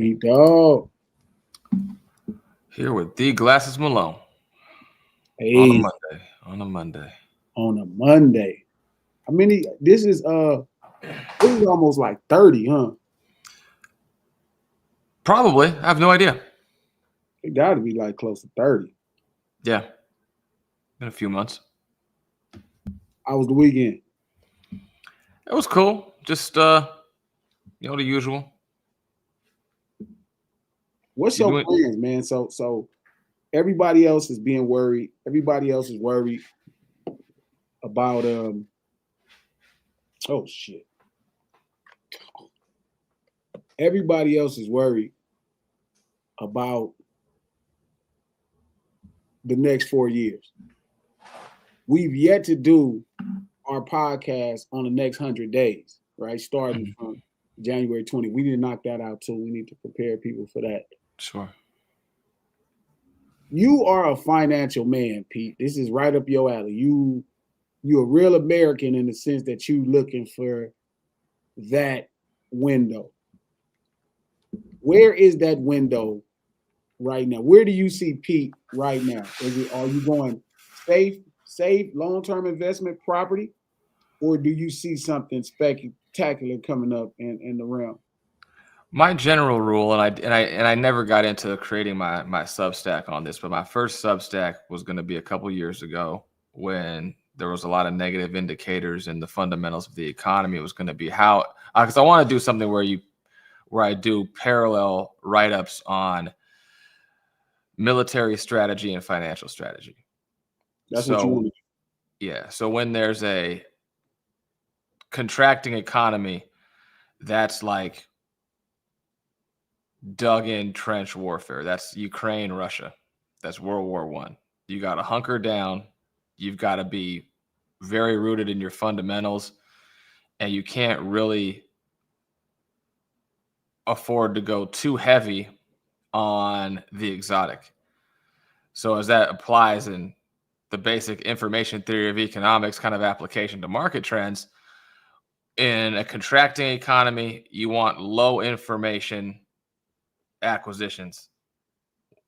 He dog. Here with the glasses Malone on a Hey, Monday. On a Monday. on a Monday. I mean, this is almost like 30, huh? Probably. I have no idea. It got to be like close to 30. Yeah. Been a few months. How was the weekend? It was cool. Just the usual. What's You your doing plans, man? So everybody else is being worried. Everybody else is worried about oh shit. Everybody else is worried about the next 4 years. We've yet to do our podcast on the next 100 days, right? Starting from January 20. We need to knock that out too. We need to prepare people for that. Sure. You are a financial man, Pete. This is right up your alley. You're a real American in the sense that you looking for that window. Where is that window right now? Where do you see Pete right now? Are you going safe, long-term investment property, or do you see something spectacular coming up in the realm? My general rule, and I never got into creating my Substack on this, but my first Substack was going to be a couple years ago when there was a lot of negative indicators in the fundamentals of the economy. It was going to be how, because I want to do something where I do parallel write-ups on military strategy and financial strategy. That's what you So want to yeah, so when there's a contracting economy, that's like dug in trench warfare. That's Ukraine, Russia. That's World War I. You got to hunker down. You've got to be very rooted in your fundamentals, and you can't really afford to go too heavy on the exotic. So as that applies in the basic information theory of economics kind of application to market trends, in a contracting economy, you want low information acquisitions.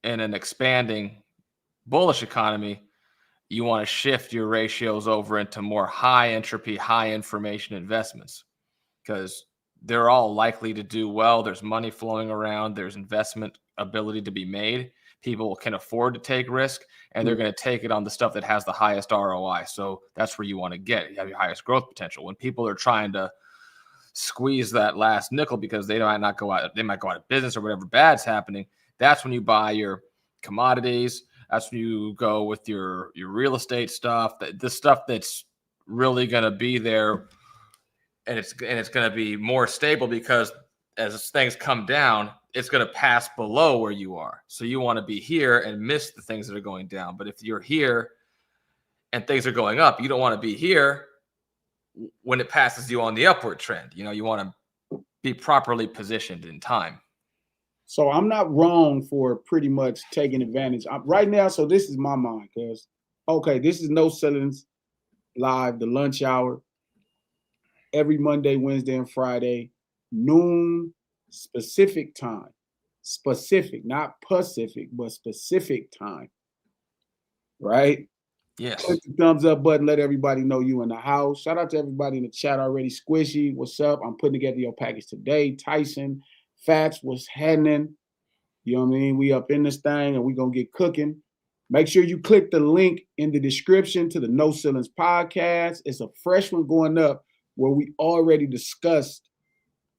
In an expanding bullish economy, you want to shift your ratios over into more high entropy, high information investments because they're all likely to do well. There's money flowing around. There's investment ability to be made. People can afford to take risk, and they're going to take it on the stuff that has the highest ROI. So that's where you want to get. You have your highest growth potential. When people are trying to squeeze that last nickel because they might not go out, they might go out of business or whatever bad's happening, that's when you buy your commodities. That's when you go with your real estate stuff, the stuff that's really going to be there, and it's going to be more stable because as things come down, it's going to pass below where you are. So you want to be here and miss the things that are going down. But if you're here and things are going up, you don't want to be here when it passes you on the upward trend. You want to be properly positioned in time. So I'm not wrong for pretty much taking advantage right now. So this is my mind, because okay, this is No Ceilings Live, the lunch hour, every Monday, Wednesday, and Friday, noon specific time. Specific, not Pacific, but specific time. Right? Yes. Click the thumbs up button. Let everybody know you in the house. Shout out to everybody in the chat already. Squishy, what's up? I'm putting together your package today. Tyson, Fats, what's happening? You know what I mean? We up in this thing and we going to get cooking. Make sure you click the link in the description to the No Ceilings podcast. It's a fresh one going up where we already discussed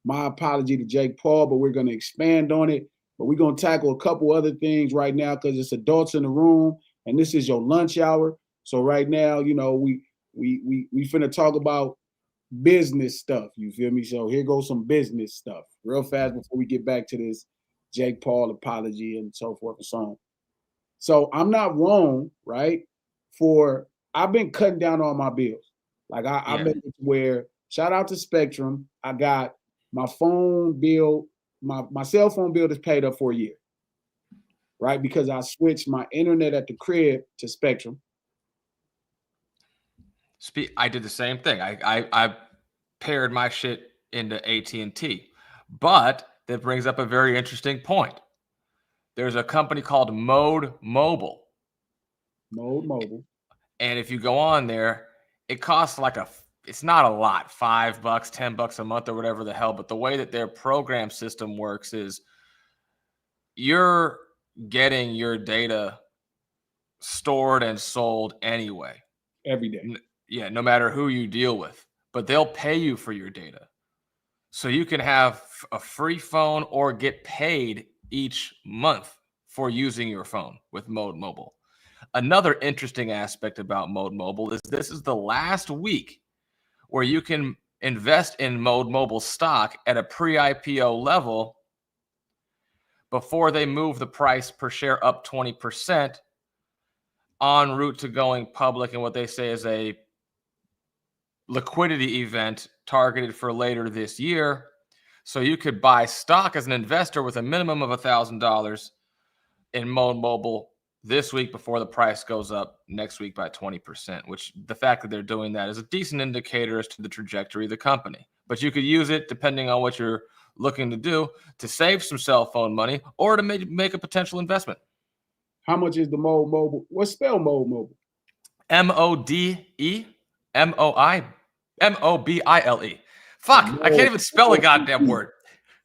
my apology to Jake Paul, but we're going to expand on it. But we're going to tackle a couple other things right now because it's adults in the room and this is your lunch hour. So right now, we finna talk about business stuff. You feel me? So here goes some business stuff real fast before we get back to this Jake Paul apology and so forth and so on. So I'm not wrong, right? I've been cutting down on my bills. Like I made it where, shout out to Spectrum, I got my phone bill, my cell phone bill is paid up for a year, right? Because I switched my internet at the crib to Spectrum. I did the same thing. I paired my shit into AT&T, but that brings up a very interesting point. There's a company called Mode Mobile. Mode Mobile. And if you go on there, it costs like it's not a lot, $5, $10 a month or whatever the hell. But the way that their program system works is you're getting your data stored and sold anyway. Every day. Yeah, no matter who you deal with. But they'll pay you for your data. So you can have a free phone or get paid each month for using your phone with Mode Mobile. Another interesting aspect about Mode Mobile is this is the last week where you can invest in Mode Mobile stock at a pre-IPO level before they move the price per share up 20% en route to going public, and what they say is a liquidity event targeted for later this year. So you could buy stock as an investor with a minimum of $1,000 in Mode Mobile this week before the price goes up next week by 20%, which the fact that they're doing that is a decent indicator as to the trajectory of the company. But you could use it, depending on what you're looking to do, to save some cell phone money or to make a potential investment. How much is the Mode Mobile? What's spell Mode Mobile? MODEMOBILE. Fuck, I can't even spell a goddamn word.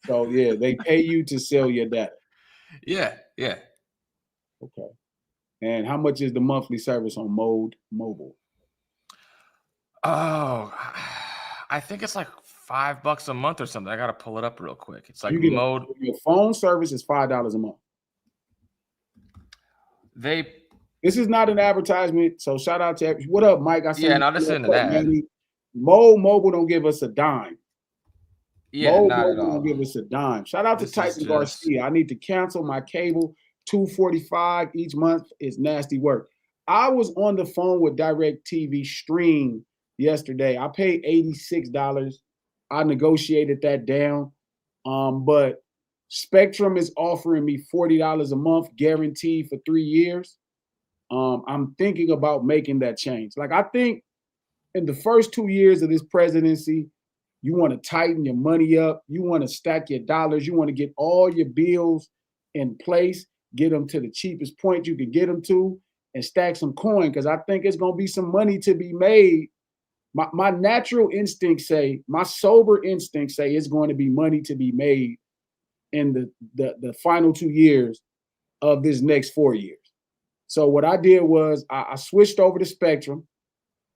So yeah, they pay you to sell your data. Yeah. Okay. And how much is the monthly service on Mode Mobile? Oh, I think it's like $5 a month or something. I gotta pull it up real quick. It's like your phone service is $5 a month. This is not an advertisement, so shout out to what up, Mike? This isn't an ad. Mode Mobile don't give us a dime. Yeah, Mode not Mobile at all. don't give us a dime. Shout out to Tyson Garcia. I need to cancel my cable. $245 each month is nasty work. I was on the phone with DirecTV Stream yesterday. I paid $86. I negotiated that down. But Spectrum is offering me $40 a month guaranteed for 3 years. I'm thinking about making that change. Like, I think in the first 2 years of this presidency, you want to tighten your money up. You want to stack your dollars. You want to get all your bills in place, get them to the cheapest point you can get them to, and stack some coin, because I think it's going to be some money to be made. My natural instincts say, my sober instincts say it's going to be money to be made in the final 2 years of this next 4 years. So what I did was I switched over to Spectrum.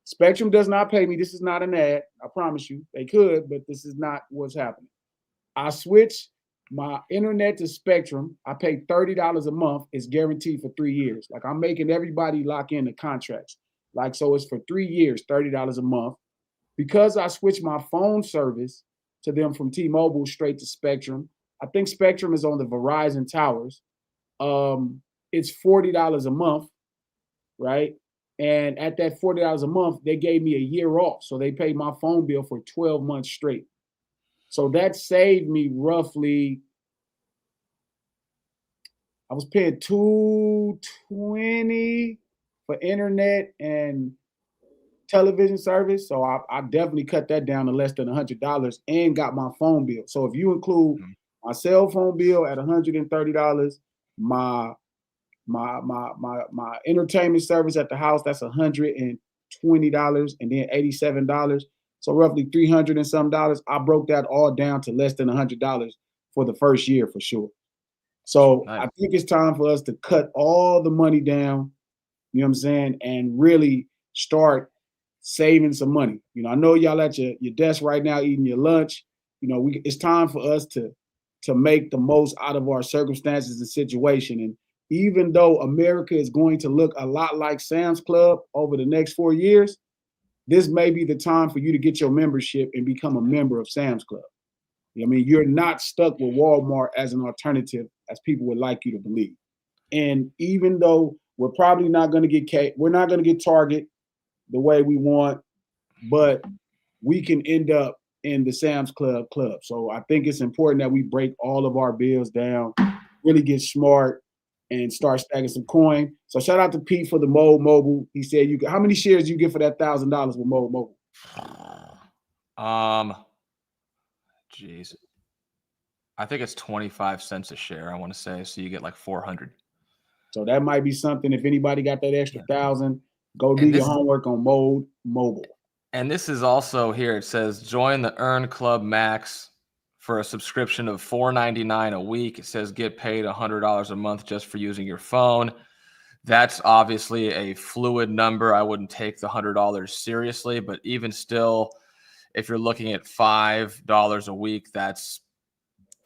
Spectrum does not pay me. This is not an ad. I promise you. They could, but this is not what's happening. I switched my internet to Spectrum. I pay $30 a month. It's guaranteed for 3 years. Like, I'm making everybody lock in the contracts. Like, so it's for 3 years, $30 a month. Because I switched my phone service to them from T-Mobile straight to Spectrum, I think Spectrum is on the Verizon towers. It's $40 a month, right? And at that $40 a month, they gave me a year off. So they paid my phone bill for 12 months straight. So that saved me roughly, I was paying $220 for internet and television service. So I definitely cut that down to less than $100 and got my phone bill. So if you include my cell phone bill at $130, my entertainment service at the house, that's $120 and then $87. So roughly $300 and some dollars. I broke that all down to less than $100 for the first year for sure. So nice. I think it's time for us to cut all the money down, you know what I'm saying, and really start saving some money. You know, I know y'all at your desk right now eating your lunch. You know, it's time for us to make the most out of our circumstances and situation. And even though America is going to look a lot like Sam's Club over the next 4 years, this may be the time for you to get your membership and become a member of Sam's Club. I mean, you're not stuck with Walmart as an alternative, as people would like you to believe. And even though we're probably not going to get we're not going to get Target the way we want, but we can end up in the Sam's Club. So I think it's important that we break all of our bills down, really get smart, and start stacking some coin. So shout out to Pete for the Mode Mobile. He said, how many shares do you get for that $1,000 with Mode Mobile? Jeez. I think it's 25 cents a share, I want to say. So you get like 400. So that might be something. If anybody got that extra 1,000, go do And your this homework on Mode Mobile. and this is also here. It says join the Earn Club Max for a subscription of $4.99 a week. It says get paid $100 a month just for using your phone. That's obviously a fluid number. I wouldn't take the $100 seriously, but even still, if you're looking at $5 a week, that's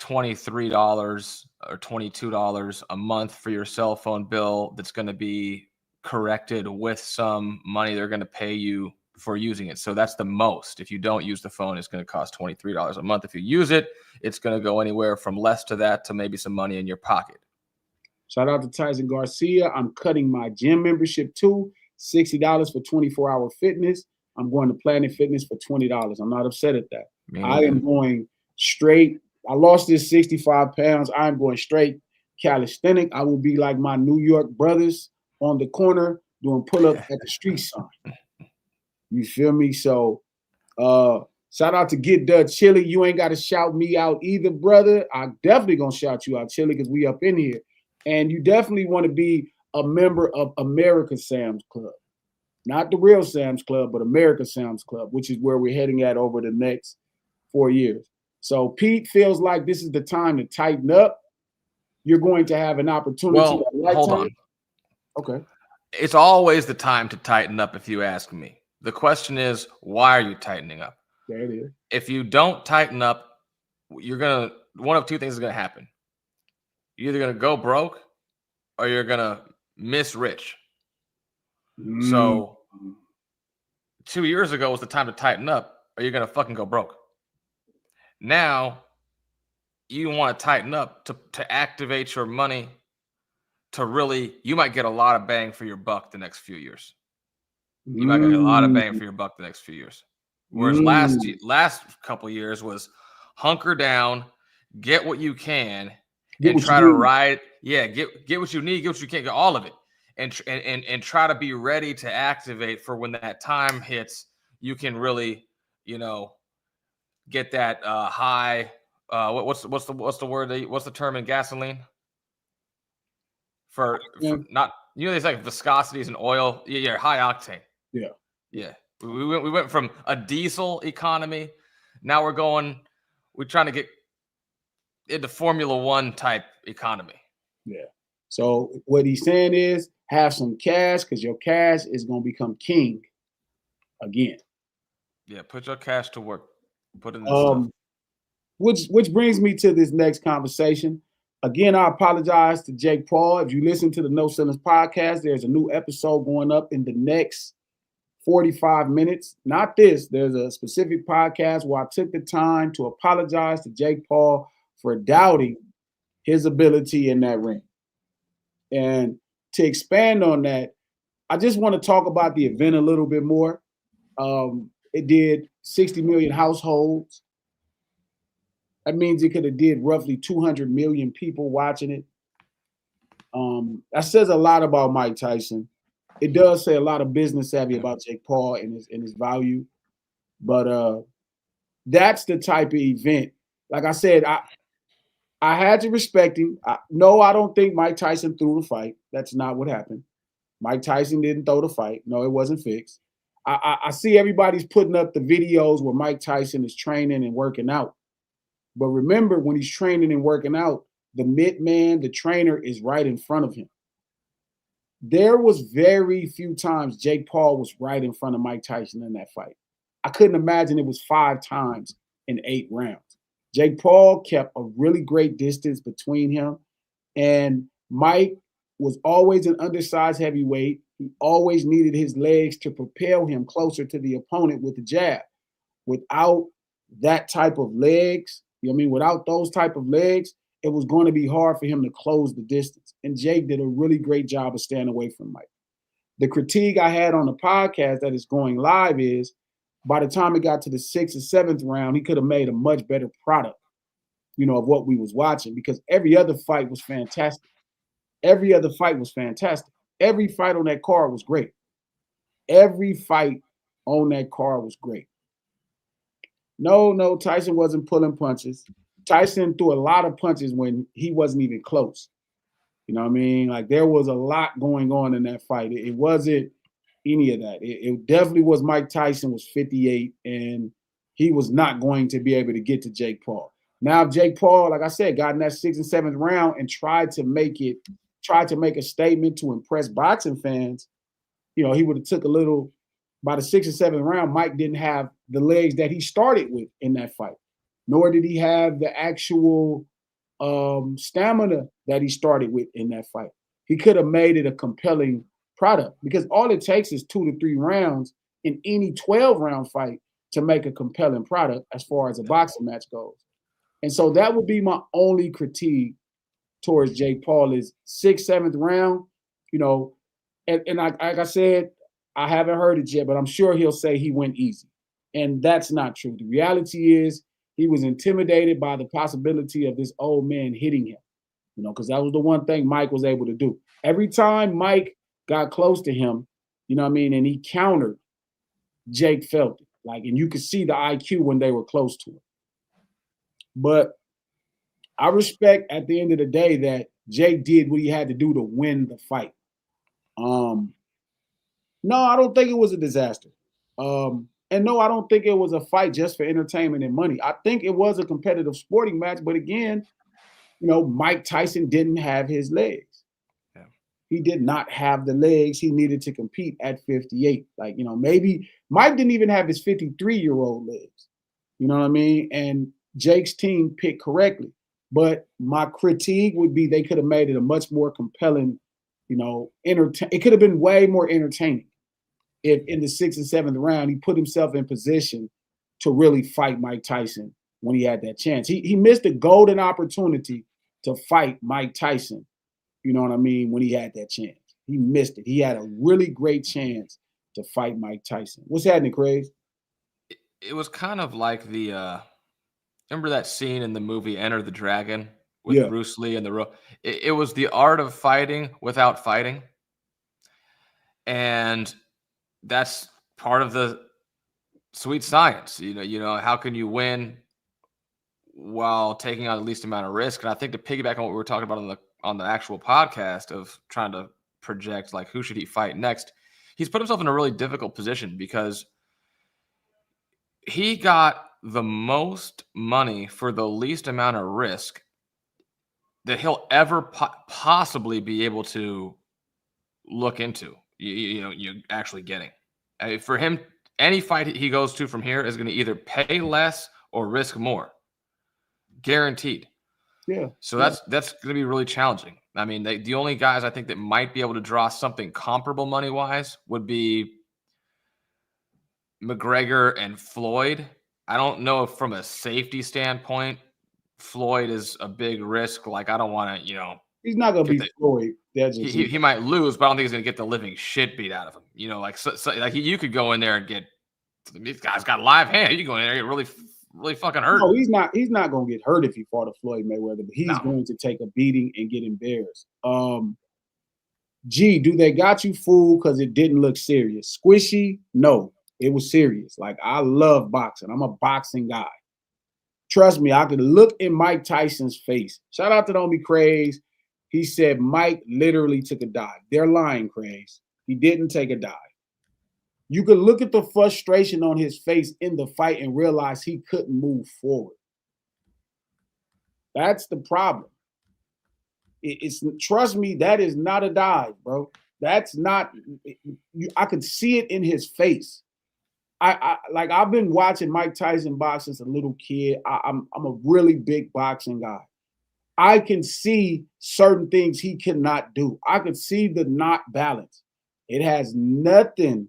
$23 or $22 a month for your cell phone bill that's going to be corrected with some money they're going to pay you for using it. So that's the most. If you don't use the phone, it's going to cost $23 a month. If you use it, it's going to go anywhere from less to that to maybe some money in your pocket. Shout out to Tyson Garcia. I'm cutting my gym membership too. $60 for 24-hour fitness. I'm going to Planet Fitness for $20. I'm not upset at that. I am going straight. I lost this 65 pounds. I'm going straight calisthenic. I will be like my New York brothers on the corner doing pull-ups at the street sign. You feel me? So shout out to Get Dutch Chili. You ain't got to shout me out either, brother. I'm definitely going to shout you out, Chili, because we up in here. And you definitely want to be a member of America Sam's Club. Not the real Sam's Club, but America Sam's Club, which is where we're heading at over the next 4 years. So Pete feels like this is the time to tighten up. You're going to have an opportunity. Well, hold on. Okay. It's always the time to tighten up if you ask me. The question is, why are you tightening up? There it is. If you don't tighten up, one of two things is going to happen. You're either going to go broke or you're going to miss rich. So 2 years ago was the time to tighten up or you're going to fucking go broke. Now you want to tighten up to activate your money to really, you might get a lot of bang for your buck the next few years. You might get a lot of bang for your buck the next few years. Whereas last couple of years was hunker down, get what you can, and try to ride. Yeah, get what you need, get what you can, get all of it, and try to be ready to activate for when that time hits. You can really, get that high. What's the word? What's the term in gasoline? For not, there's like viscosities in oil. Yeah, high octane. Yeah. We went from a diesel economy. Now we're trying to get into Formula One type economy. Yeah. So what he's saying is have some cash because your cash is going to become king again. Yeah. Put your cash to work. Put it in stuff. Which brings me to this next conversation. Again, I apologize to Jake Paul. If you listen to the No Ceilings podcast, there's a new episode going up in the next 45 minutes. Not this. There's a specific podcast where I took the time to apologize to Jake Paul for doubting his ability in that ring. And to expand on that, I just want to talk about the event a little bit more. It did 60 million households. That means it could have did roughly 200 million people watching it. That says a lot about Mike Tyson. It does say a lot of business savvy about Jake Paul and his value. But that's the type of event. Like I said, I had to respect him. I don't think Mike Tyson threw the fight. That's not what happened. Mike Tyson didn't throw the fight. No, it wasn't fixed. I see everybody's putting up the videos where Mike Tyson is training and working out. But remember, when he's training and working out, the mid-man, the trainer, is right in front of him. There was very few times Jake Paul was right in front of Mike Tyson in that fight. I couldn't imagine it was 5 times in 8 rounds. Jake Paul kept a really great distance between him, and Mike was always an undersized heavyweight. He always needed his legs to propel him closer to the opponent with the jab. Without that type of legs, without those type of legs, it was going to be hard for him to close the distance. And Jake did a really great job of staying away from Mike. The critique I had on the podcast that is going live is by the time it got to the 6th or 7th round, he could have made a much better product, of what we was watching, because every other fight was fantastic. Every other fight was fantastic. Every fight on that card was great. Every fight on that card was great. No, Tyson wasn't pulling punches. Tyson threw a lot of punches when he wasn't even close. You know what I mean? Like there was a lot going on in that fight. It wasn't any of that. It definitely was Mike Tyson was 58 and he was not going to be able to get to Jake Paul. Now, if Jake Paul, like I said, got in that 6th and 7th round and tried to make a statement to impress boxing fans, you know, he would have took a little. By the 6th and 7th round, Mike didn't have the legs that he started with in that fight, nor did he have the actual stamina that he started with in that fight. He could have made it a compelling product because all it takes is 2 to 3 rounds in any 12-round fight to make a compelling product as far as a boxing match goes. And so that would be my only critique towards Jake Paul is 6th, 7th round, you know, and like I said, I haven't heard it yet, but I'm sure he'll say he went easy. And that's not true. The reality is he was intimidated by the possibility of this old man hitting him, you know, because that was the one thing Mike was able to do. Every time Mike got close to him, you know what I mean, and he countered, Jake felt it. Like, and you could see the IQ when they were close to him. But I respect at the end of the day that Jake did what he had to do to win the fight. No, I don't think it was a disaster. And no, I don't think it was a fight just for entertainment and money. I think it was a competitive sporting match, but again, you know, Mike Tyson didn't have his legs. Yeah. He did not have the legs he needed to compete at 58. Like, you know, maybe Mike didn't even have his 53-year-old legs. You know what I mean? And Jake's team picked correctly. But my critique would be they could have made it a much more compelling, you know, it could have been way more entertaining if in the 6th and 7th round he put himself in position to really fight Mike Tyson when he had that chance. He missed a golden opportunity to fight Mike Tyson, you know what I mean, when he had that chance. He missed it. He had a really great chance to fight Mike Tyson. What's happening, Craig? It was kind of like the remember that scene in the movie Enter the Dragon with Bruce Lee and the rope? It was the art of fighting without fighting. And that's part of the sweet science. You know, how can you win while taking on the least amount of risk? And I think to piggyback on what we were talking about on the actual podcast of trying to project like who should he fight next, he's put himself in a really difficult position because he got the most money for the least amount of risk that he'll ever possibly be able to look into. You actually getting. For him, any fight he goes to from here is going to either pay less or risk more, guaranteed. Yeah. So that's going to be really challenging. I mean, the only guys I think that might be able to draw something comparable money wise would be McGregor and Floyd. I don't know if from a safety standpoint, Floyd is a big risk. Like, I don't want to, you know, he's not going to be Floyd. He might lose, but I don't think he's going to get the living shit beat out of him. You know, like like you could go in there and get, this guy's got a live hand. You can go in there and get really fucking hurt. No, he's not going to get hurt if he fought a Floyd Mayweather, but he's going to take a beating and get embarrassed. Do they got you fooled because it didn't look serious? Squishy? No, it was serious. Like, I love boxing. I'm a boxing guy. Trust me, I could look in Mike Tyson's face. Shout out to the homie Craze. He said Mike literally took a dive. They're lying, Craze. He didn't take a dive. You could look at the frustration on his face in the fight and realize he couldn't move forward. That's the problem. Trust me, that is not a dive, bro. That's not. I could see it in his face. I've been watching Mike Tyson box since a little kid. I'm a really big boxing guy. I can see certain things he cannot do. I could see the not balance. It has nothing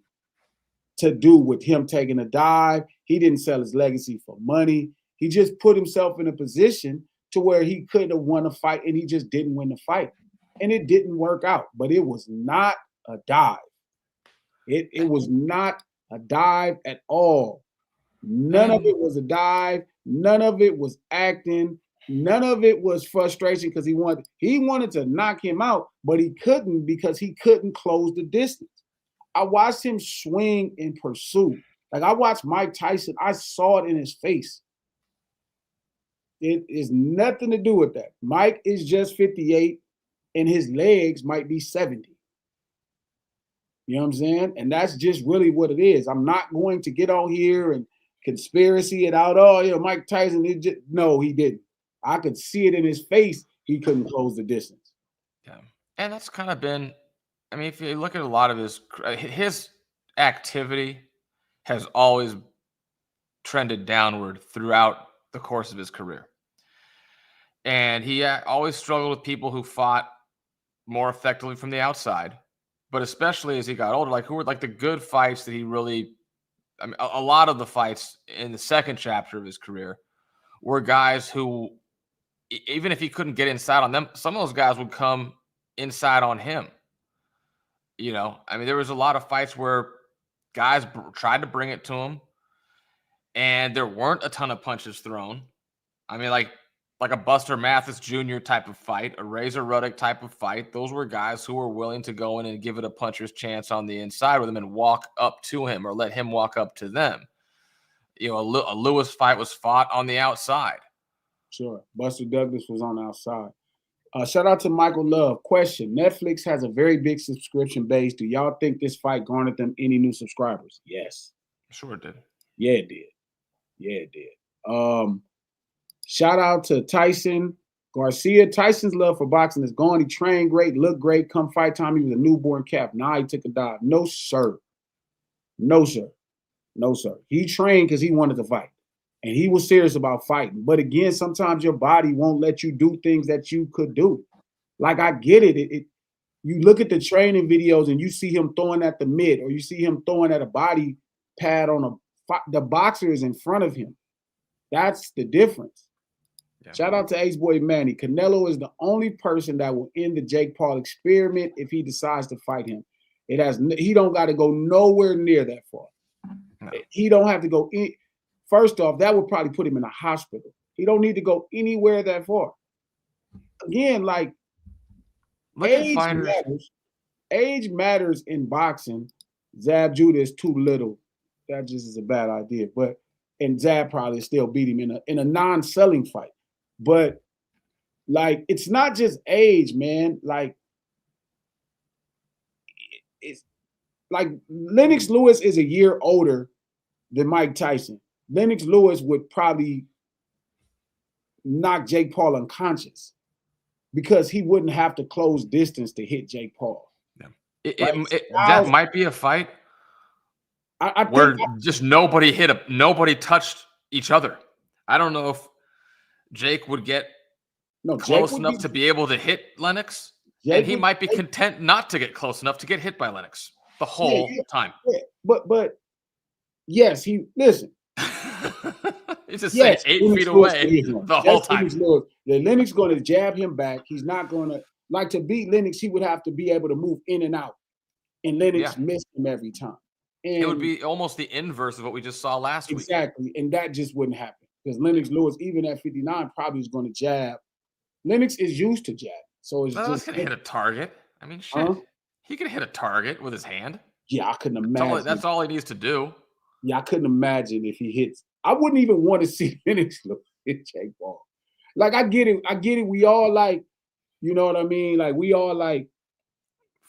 to do with him taking a dive. He didn't sell his legacy for money. He just put himself in a position to where he could have won a fight, and he just didn't win the fight. And it didn't work out. But it was not a dive. It was not a dive at all. None of it was a dive. None of it was acting. None of it was frustration because he wanted to knock him out, but he couldn't because he couldn't close the distance. I watched him swing in pursuit. Like, I watched Mike Tyson. I saw it in his face. It is nothing to do with that. Mike is just 58 and his legs might be 70. You know what I'm saying? And that's just really what it is. I'm not going to get on here and conspiracy it out. Oh, Mike Tyson, no, he didn't. I could see it in his face. He couldn't close the distance. Yeah. And that's kind of been, I mean, if you look at a lot of his activity has always trended downward throughout the course of his career. And he always struggled with people who fought more effectively from the outside, but especially as he got older, like who were like the good fights that he really, I mean, a lot of the fights in the second chapter of his career were guys who, even if he couldn't get inside on them, some of those guys would come inside on him. I mean, there was a lot of fights where guys tried to bring it to him, and there weren't a ton of punches thrown. I mean, like a Buster Mathis Jr. type of fight, a Razor Ruddock type of fight. Those were guys who were willing to go in and give it a puncher's chance on the inside with him and walk up to him or let him walk up to them. A Lewis fight was fought on the outside. Sure. Buster Douglas was on the outside. Shout out to Michael Love. Question: Netflix has a very big subscription base. Do y'all think this fight garnered them any new subscribers? Yes. Sure it did. Yeah, it did. Yeah, it did. Shout out to Tyson Garcia. Tyson's love for boxing is gone. He trained great, looked great. Come fight time, he was a newborn calf. Now he took a dive. No, sir. No, sir. No, sir. He trained because he wanted to fight. And he was serious about fighting. But again, sometimes your body won't let you do things that you could do. Like, I get it. You look at the training videos and you see him throwing at the mid, or you see him throwing at a body pad on the boxer is in front of him. That's the difference. Yeah. Shout out to Ace Boy Manny. Canelo is the only person that will end the Jake Paul experiment if he decides to fight him. He don't got to go nowhere near that far. No. He don't have to go in. First off, that would probably put him in a hospital. He don't need to go anywhere that far. Again, like, age matters. Age matters in boxing. Zab Judah is too little. That just is a bad idea. And Zab probably still beat him in a non-selling fight. But, like, it's not just age, man. Like, it's like Lennox Lewis is a year older than Mike Tyson. Lennox Lewis would probably knock Jake Paul unconscious because he wouldn't have to close distance to hit Jake Paul. Yeah. That might be a fight where just nobody touched each other. I don't know if Jake would get close enough to be able to hit Lennox, and he might be content not to get close enough to get hit by Lennox the whole time. Yeah. But yes, listen. It's just 8 feet away the whole time. Lennox going to jab him back. He's not going to, like, to beat Lennox, he would have to be able to move in and out. And Lennox missed him every time. And it would be almost the inverse of what we just saw last week. Exactly. And that just wouldn't happen. Because Lennox Lewis, even at 59, probably is going to jab. Lennox is used to jab. So it's just going to hit a target. I mean, shit. He can hit a target with his hand. Yeah, I couldn't imagine. That's all he needs to do. Yeah, I couldn't imagine if he hits. I wouldn't even want to see Lennox hit Jake Paul. Like, I get it. We all like, you know what I mean? Like, we all like,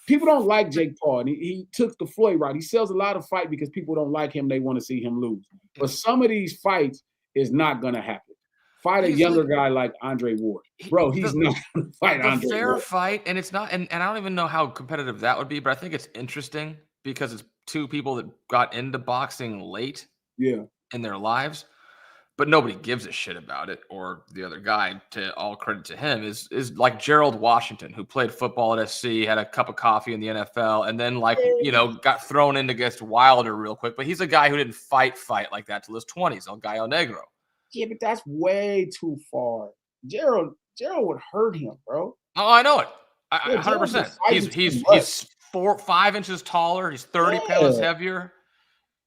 people don't like Jake Paul. And he took the Floyd route. He sells a lot of fight because people don't like him. They want to see him lose. But some of these fights is not going to happen. Fight a younger guy like Andre Ward. Bro, he's not going to fight Andre Ward. Fair fight, and it's not, and I don't even know how competitive that would be, but I think it's interesting because it's two people that got into boxing late in their lives, but nobody gives a shit about it. Or the other guy, to all credit to him, is like Gerald Washington, who played football at SC, had a cup of coffee in the NFL, and then got thrown in against Wilder real quick. But he's a guy who didn't fight like that till his 20s, El Gallo Negro. Yeah, but that's way too far. Gerald would hurt him, bro. Oh, I know it. 100%. He's 4-5 inches taller. He's 30 pounds heavier.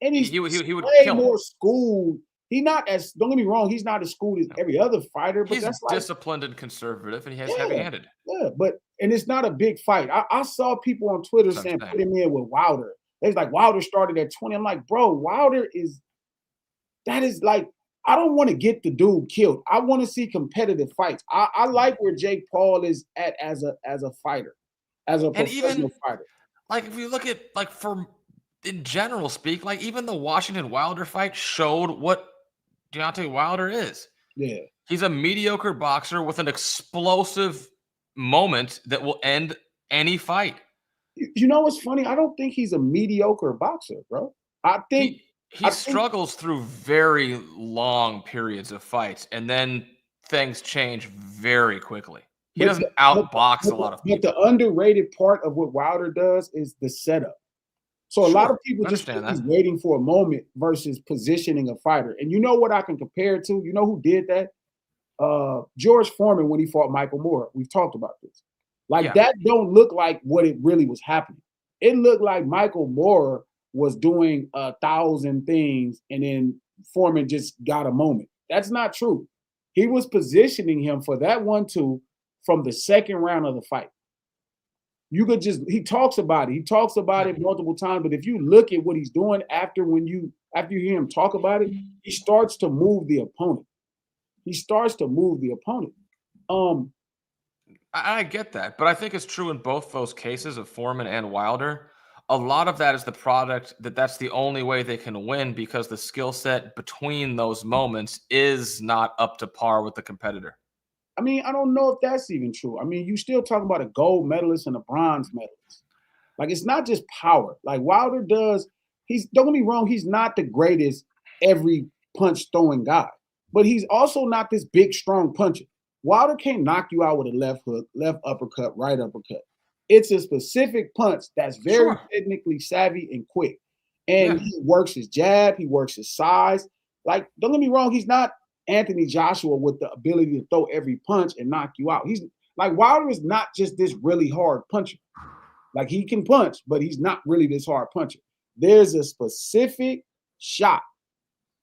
And he would kill him. More schooled. Don't get me wrong, he's not as schooled as every other fighter, but he's disciplined and conservative, and he's heavy-handed. Yeah, and it's not a big fight. I saw people on Twitter saying put him in with Wilder. They was like, Wilder started at 20. I'm like, bro, Wilder is like, I don't want to get the dude killed. I want to see competitive fights. I like where Jake Paul is at as a fighter, as a And professional even fighter. like if you look at like for in general speak, like even the Washington Wilder fight showed what Deontay Wilder is. Yeah. He's a mediocre boxer with an explosive moment that will end any fight. You know what's funny? I don't think he's a mediocre boxer, bro. I think He I think struggles through very long periods of fights, and then things change very quickly. He but doesn't outbox a lot of but the people. underrated part of what Wilder does is the setup. So a lot of Sure, people I just think understand he's that. waiting for a moment versus positioning a fighter. And you know what I can compare it to? You know who did that? George Foreman when he fought Michael Moore. We've talked about this. Like Yeah, that don't look like what it really was happening. It looked like Michael Moore was doing 1,000 things and then Foreman just got a moment. That's not true. He was positioning him for that 1-2 from the second round of the fight. You could just he talks about it. He talks about yeah, it multiple times, but if you look at what he's doing after you hear him talk about it, he starts to move the opponent. He starts to move the opponent. Um, I get that, but I think it's true in both those cases of Foreman and Wilder. A lot of that is the product that's the only way they can win because the skill set between those moments is not up to par with the competitor. I mean, I don't know if that's even true. I mean, you still talking about a gold medalist and a bronze medalist. Like it's not just power. Like Wilder does, he's don't get me wrong, he's not the greatest every punch throwing guy, but he's also not this big strong puncher. Wilder can't knock you out with a left hook, left uppercut, right uppercut. It's a specific punch that's very Sure. technically savvy and quick. And Yeah. he works his jab, he works his size. Like, don't get me wrong, he's not Anthony Joshua with the ability to throw every punch and knock you out. He's like Wilder is not just this really hard puncher. Like he can punch, but he's not really this hard puncher. There's a specific shot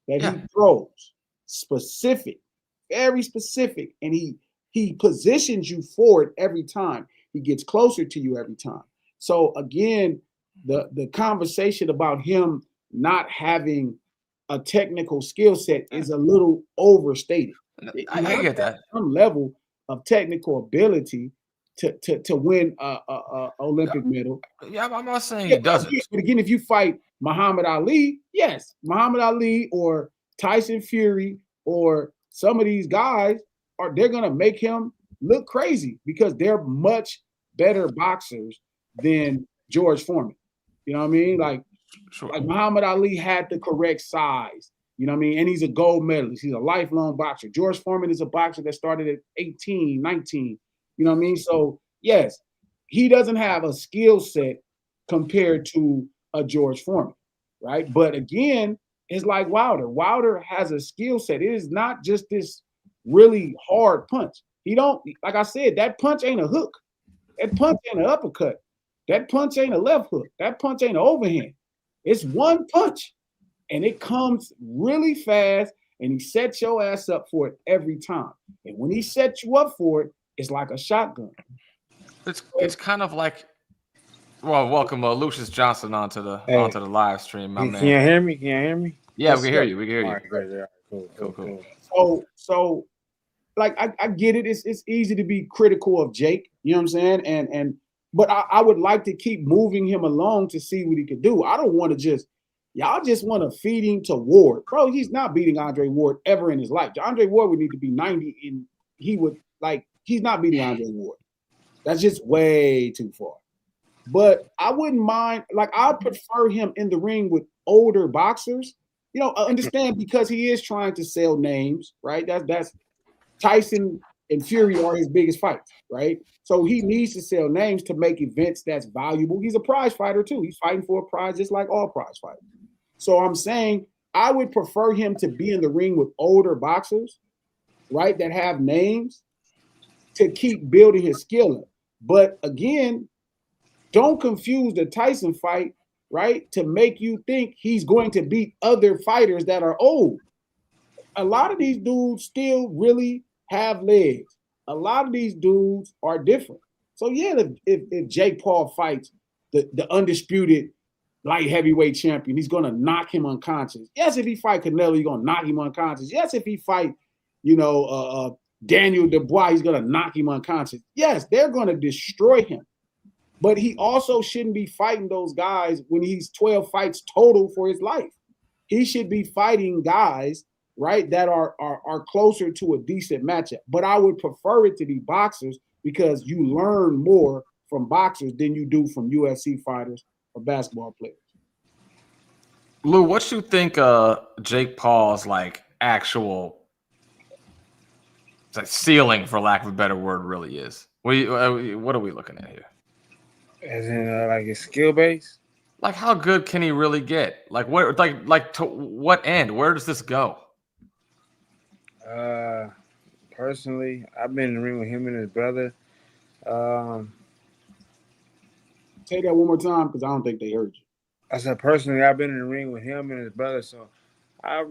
that Yeah. he throws, specific, very specific, and he positions you for it every time. He gets closer to you every time. So again, the conversation about him not having a technical skill set Yeah. is a little overstated. You I have get to have that. some level of technical ability to win a Olympic medal. Yeah, I'm not saying Yeah, he doesn't. but again, if you fight Muhammad Ali, yes, Muhammad Ali or Tyson Fury or some of these guys they're gonna make him look crazy because they're much better boxers than George Foreman. You know what I mean? Sure. Like Muhammad Ali had the correct size. You know what I mean? And he's a gold medalist. He's a lifelong boxer. George Foreman is a boxer that started at 18, 19. You know what I mean? So, yes, he doesn't have a skill set compared to a George Foreman, right? But again, it's like Wilder. Wilder has a skill set. It is not just this really hard punch. He don't, like I said, that punch ain't a hook. That punch ain't an uppercut. That punch ain't a left hook. That punch ain't an overhand. It's one punch and it comes really fast and he sets your ass up for it every time. And when he sets you up for it, it's like a shotgun. It's kind of like well, welcome Lucius Johnson Hey, onto the live stream, my can man. you hear me? Can you hear me? Yeah, we Yes, can hear sir. you. We can hear All you. right, great. All right, cool, Cool, cool, cool. cool. So like I get it. It's easy to be critical of Jake, you know what I'm saying? And but I would like to keep moving him along to see what he could do. I don't want to y'all just want to feed him to Ward. Bro, he's not beating Andre Ward ever in his life. Andre Ward would need to be 90 and he's not beating Andre Ward. That's just way too far. But I wouldn't mind, like I'd prefer him in the ring with older boxers. You know, I understand because he is trying to sell names, right? That's Tyson and Fury are his biggest fights, right? So he needs to sell names to make events that's valuable. He's a prize fighter too. He's fighting for a prize just like all prize fighters. So I'm saying I would prefer him to be in the ring with older boxers, right, that have names to keep building his skill up. But again, don't confuse the Tyson fight, right, to make you think he's going to beat other fighters that are old. A lot of these dudes still really have legs. A lot of these dudes are different. So yeah, if Jake Paul fights the undisputed light heavyweight champion. He's going to knock him unconscious. Yes, if he fight Canelo, he's going to knock him unconscious. Yes, if he fight, Daniel Dubois, he's going to knock him unconscious. Yes, they're going to destroy him. But he also shouldn't be fighting those guys when he's 12 fights total for his life. He should be fighting guys, right, that are closer to a decent matchup. But I would prefer it to be boxers because you learn more from boxers than you do from UFC fighters or basketball players. Lou, what you think Jake Paul's actual ceiling, for lack of a better word, really is? What are we looking at here? As in, like a skill base. Like, how good can he really get? Like, where? To what end? Where does this go? Personally, I've been in the ring with him and his brother. Say that one more time because I don't think they heard you. I said personally, I've been in the ring with him and his brother, so I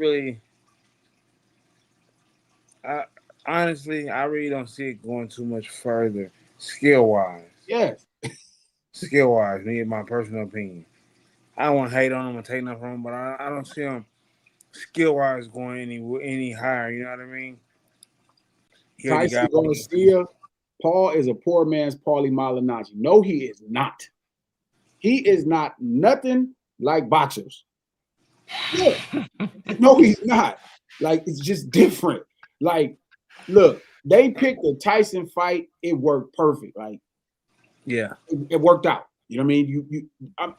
honestly don't see it going too much further skill wise. Yes. Skill wise, me and my personal opinion. I don't want to hate on him and take nothing from him, but I don't see him skill wise going any higher. You know what I mean? Tyson Garcia, Paul is a poor man's Paulie Malignaggi. No, he is not. He is not nothing like boxers. Yeah. No, he's not. Like, it's just different. Like, look, they picked the Tyson fight. It worked perfect. Like, yeah, it worked out. You know what I mean?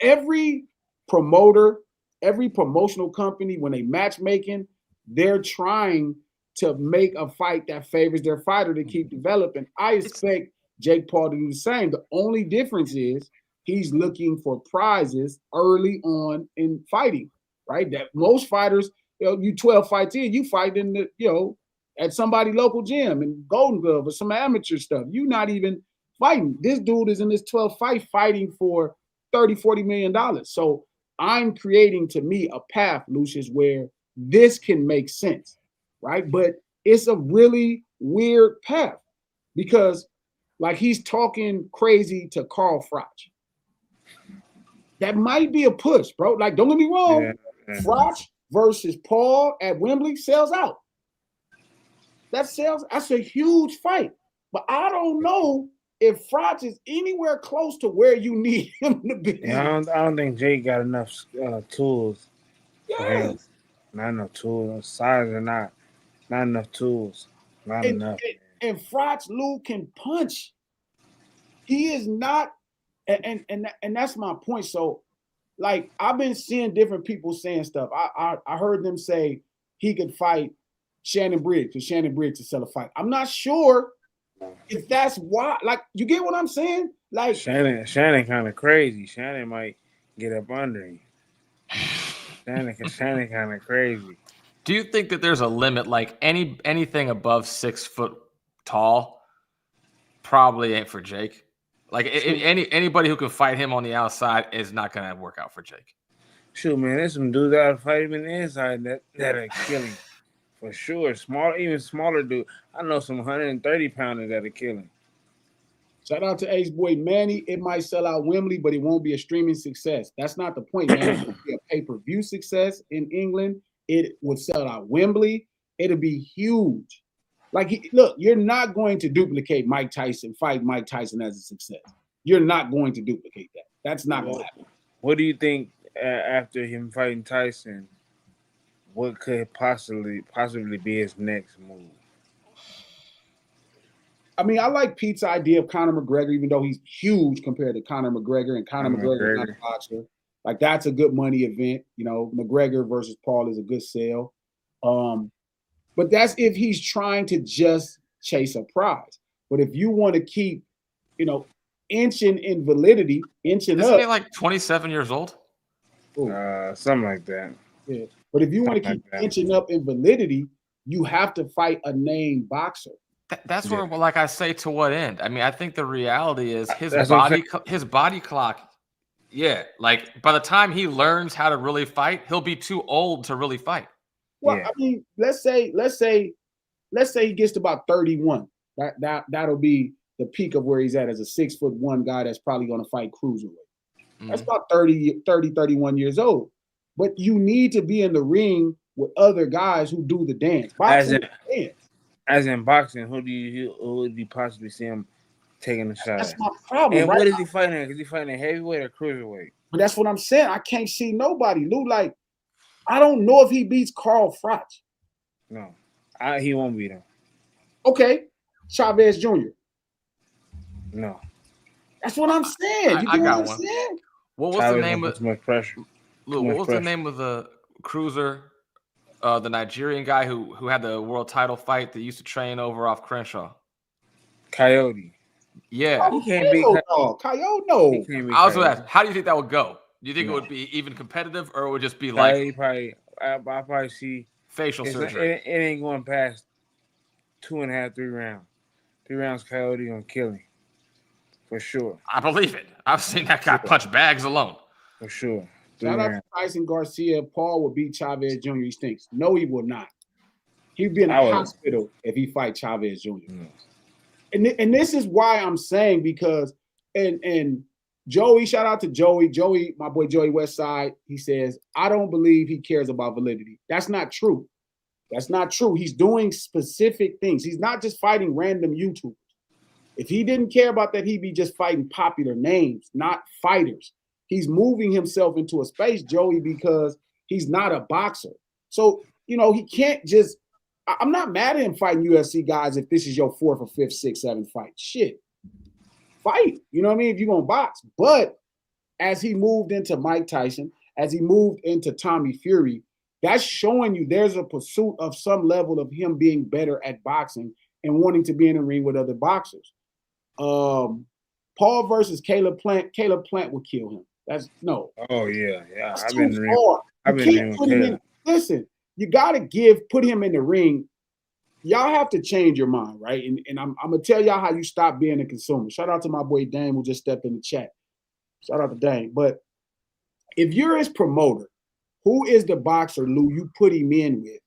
Every promoter, every promotional company, when they matchmaking, they're trying to make a fight that favors their fighter to keep developing. I expect Jake Paul to do the same. The only difference is he's looking for prizes early on in fighting, right? That most fighters, you 12 fights in, you fight in the, at somebody local gym in Golden Glove or some amateur stuff. You're not even fighting. This dude is in this 12 fight fighting for $30-40 million. So I'm creating, to me, a path, Lucius, where this can make sense, right? But it's a really weird path because, like, he's talking crazy to Carl Froch. That might be a push, bro. Like, don't get me wrong. Yeah. Froch versus Paul at Wembley sells out. That's a huge fight. But I don't know if Froch is anywhere close to where you need him to be. Yeah, I don't think Jake got enough tools. Yes. Not enough tools. Size or not enough tools. Not enough. And Froch, Lou, can punch. He is not, and that's my point. So, like, I've been seeing different people saying stuff. I heard them say he could fight Shannon Briggs for Shannon Briggs to sell a fight. I'm not sure if that's why. Like, you get what I'm saying? Like, Shannon kind of crazy. Shannon might get up under him. Shannon kind of crazy. Do you think that there's a limit? Like, anything above 6 foot tall probably ain't for Jake. Like, anybody who can fight him on the outside is not going to work out for Jake. Shoot, man, there's some dudes that fight him in the inside that are killing. For sure. Even smaller dude. I know some 130-pounders that are killing. Shout out to Ace Boy Manny. It might sell out Wembley, but it won't be a streaming success. That's not the point, man. It will be a pay-per-view success in England. It would sell out Wembley. It'll be huge. Like, look, you're not going to duplicate Mike Tyson, fight Mike Tyson as a success. You're not going to duplicate that. That's not going to happen. What do you think after him fighting Tyson? What could possibly be his next move? I mean, I like Pete's idea of Conor McGregor, even though he's huge compared to Conor McGregor, and Conor McGregor is not a boxer. Like, that's a good money event. McGregor versus Paul is a good sell. But that's if he's trying to just chase a prize. But if you want to keep, inching in validity, inching up. Isn't he like 27 years old? Something like that. Yeah. But if you want to keep inching up in validity, you have to fight a named boxer. That's where, like I say, to what end? I mean, I think the reality is his body clock. Yeah, like, by the time he learns how to really fight, he'll be too old to really fight. Well, I mean, let's say he gets to about 31. That'll be the peak of where he's at as a 6'1" guy that's probably going to fight cruiserweight. That's about 30, 31 years old. But you need to be in the ring with other guys who do the dance. Boxing dance. As in boxing, who do you possibly see him taking a shot That's at? my problem. And right? what is he fighting at? Is he fighting at heavyweight or cruiserweight? But that's what I'm saying. I can't see nobody. Lou, like, I don't know if he beats Carl Froch. No, he won't beat him. Okay, Chavez Jr. No, that's what I'm saying. You I got what I'm saying? What was Chavez the name of too much pressure? Lou, what was the name of the cruiser? The Nigerian guy who had the world title fight that used to train over off Crenshaw. Coyote. Yeah, he can't beat Coyote. No, I was going to ask, how do you think that would go? Do you think it would be even competitive, or it would just be like I probably see facial surgery? It ain't going past 2.5, 3 rounds. 3 rounds, Coyote gonna kill him for sure. I believe it. I've seen that guy punch bags alone for sure. Shout out to Tyson Garcia. Paul will beat Chavez Jr. He stinks. No, he will not. He'd be in the hospital if he fight Chavez Jr. And this is why I'm saying, because and Joey, shout out to Joey, my boy Joey Westside. He says, I don't believe he cares about validity. That's not true. That's not true. He's doing specific things. He's not just fighting random YouTubers. If he didn't care about that, he'd be just fighting popular names, not fighters. He's moving himself into a space, Joey, because he's not a boxer. So, he can't just – I'm not mad at him fighting UFC guys if this is your 4th or 5th, 6th, 7th fight. Shit. Fight. You know what I mean? If you're going to box. But as he moved into Mike Tyson, as he moved into Tommy Fury, that's showing you there's a pursuit of some level of him being better at boxing and wanting to be in the ring with other boxers. Paul versus Caleb Plant will kill him. That's no. Oh yeah. I've been in the ring. Listen, you gotta put him in the ring. Y'all have to change your mind, right? And I'm gonna tell y'all how you stop being a consumer. Shout out to my boy Dame who just stepped in the chat. Shout out to Dame. But if you're his promoter, who is the boxer, Lou, you put him in with,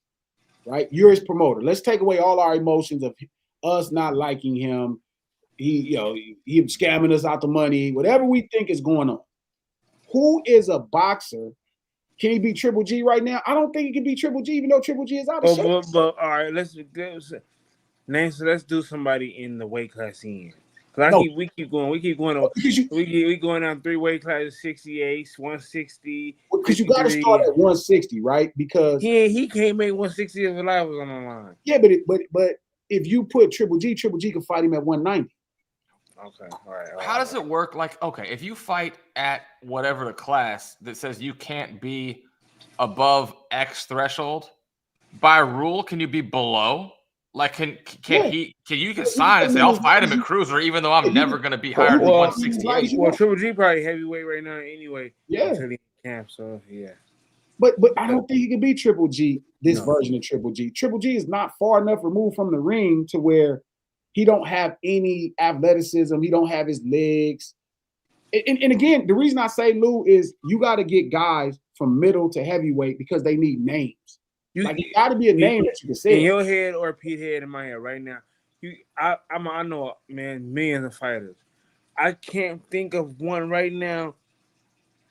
right? You're his promoter. Let's take away all our emotions of us not liking him. He scamming us out the money, whatever we think is going on. Who is a boxer? Can he beat Triple G right now? I don't think he can beat Triple G, even though Triple G is out of shape. But all right, let's do somebody in the weight class in. We keep going. We going down 3 weight classes: 68, 160. Because you got to start at 160, right? Because he can't make 160 if his life was on the line. Yeah, but if you put Triple G can fight him at 190. Okay, all right. How does it work? Like, okay, if you fight at whatever the class that says you can't be above X threshold, by rule, can you be below? Like, can you sign and say I'll fight him at cruiser even though I'm never going to be higher than 168? Well, Triple G probably heavyweight right now anyway. Yeah. Until he camp, so yeah. But I don't think he can be Triple G. Version of Triple G. Triple G is not far enough removed from the ring to where he don't have any athleticism. He don't have his legs. And again, the reason I say, Lou, is you got to get guys from middle to heavyweight because they need names. You got to be a name that you can say. In your head or Pete's head in my head right now. I know, man, millions of fighters. I can't think of one right now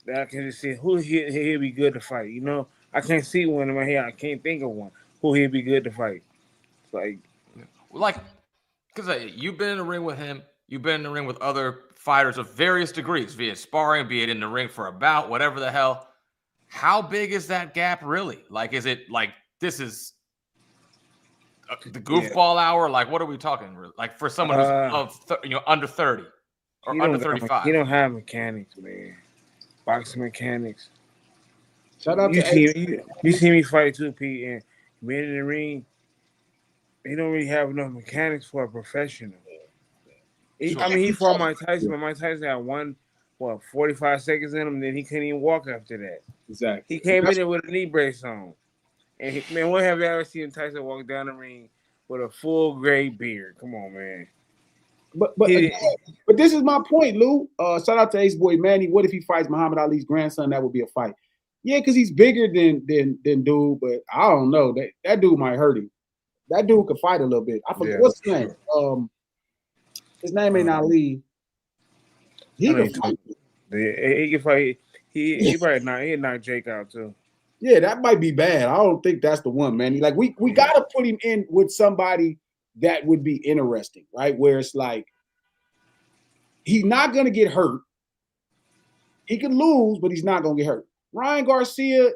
that I can just say who he'd be good to fight. I can't see one in my head. I can't think of one who he'd be good to fight. Because you've been in the ring with him. You've been in the ring with other fighters of various degrees, be it sparring, be it in the ring for a bout, whatever the hell. How big is that gap really? Like, is it like this is the goofball hour? Like, what are we talking? Like for someone who's under 30 or under 35? He don't have mechanics, man. Boxing mechanics. Shout out you see me fight too, Pete, and being in the ring. He don't really have enough mechanics for a professional. He fought Mike Tyson, but Mike Tyson had 45 seconds in him, then he couldn't even walk after that. Exactly. He came in there with a knee brace on. And when have you ever seen Tyson walk down the ring with a full gray beard? Come on, man. But this is my point, Lou. Shout out to Ace Boy Manny. What if he fights Muhammad Ali's grandson? That would be a fight. Yeah, because he's bigger than dude, but I don't know. That dude might hurt him. That dude could fight a little bit. I forget what's his name. His name ain't Ali. He can fight. He can fight. He probably knock Jake out too. Yeah, that might be bad. I don't think that's the one, man. Like we gotta put him in with somebody that would be interesting, right? Where it's like he's not gonna get hurt. He can lose, but he's not gonna get hurt. Ryan Garcia,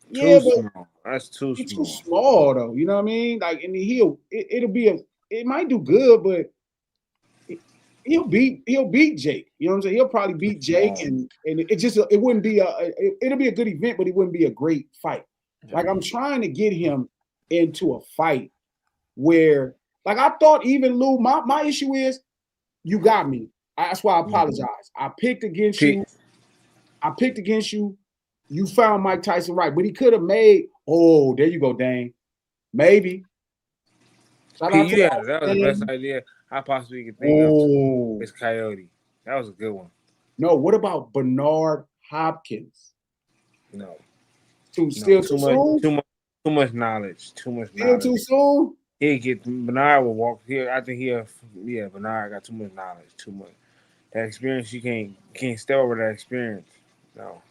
yeah, but Small. That's too he's small. too small though. You know what I mean? Like, and it might do good, but he'll beat Jake. You know what I'm saying? He'll probably beat Jake, and it wouldn't be it'll be a good event, but it wouldn't be a great fight. Like I'm trying to get him into a fight where, like I thought, even Lou. My issue is you got me. That's why I apologize. I picked against you. You found Mike Tyson right, but he could have made. Oh, there you go, Dane. Maybe. That was the best idea I possibly could think of. It's Coyote. That was a good one. No, what about Bernard Hopkins? No. Too much knowledge. Still too soon? Bernard will walk here. I think Bernard got too much knowledge, too much. That experience, you can't step over that experience. No.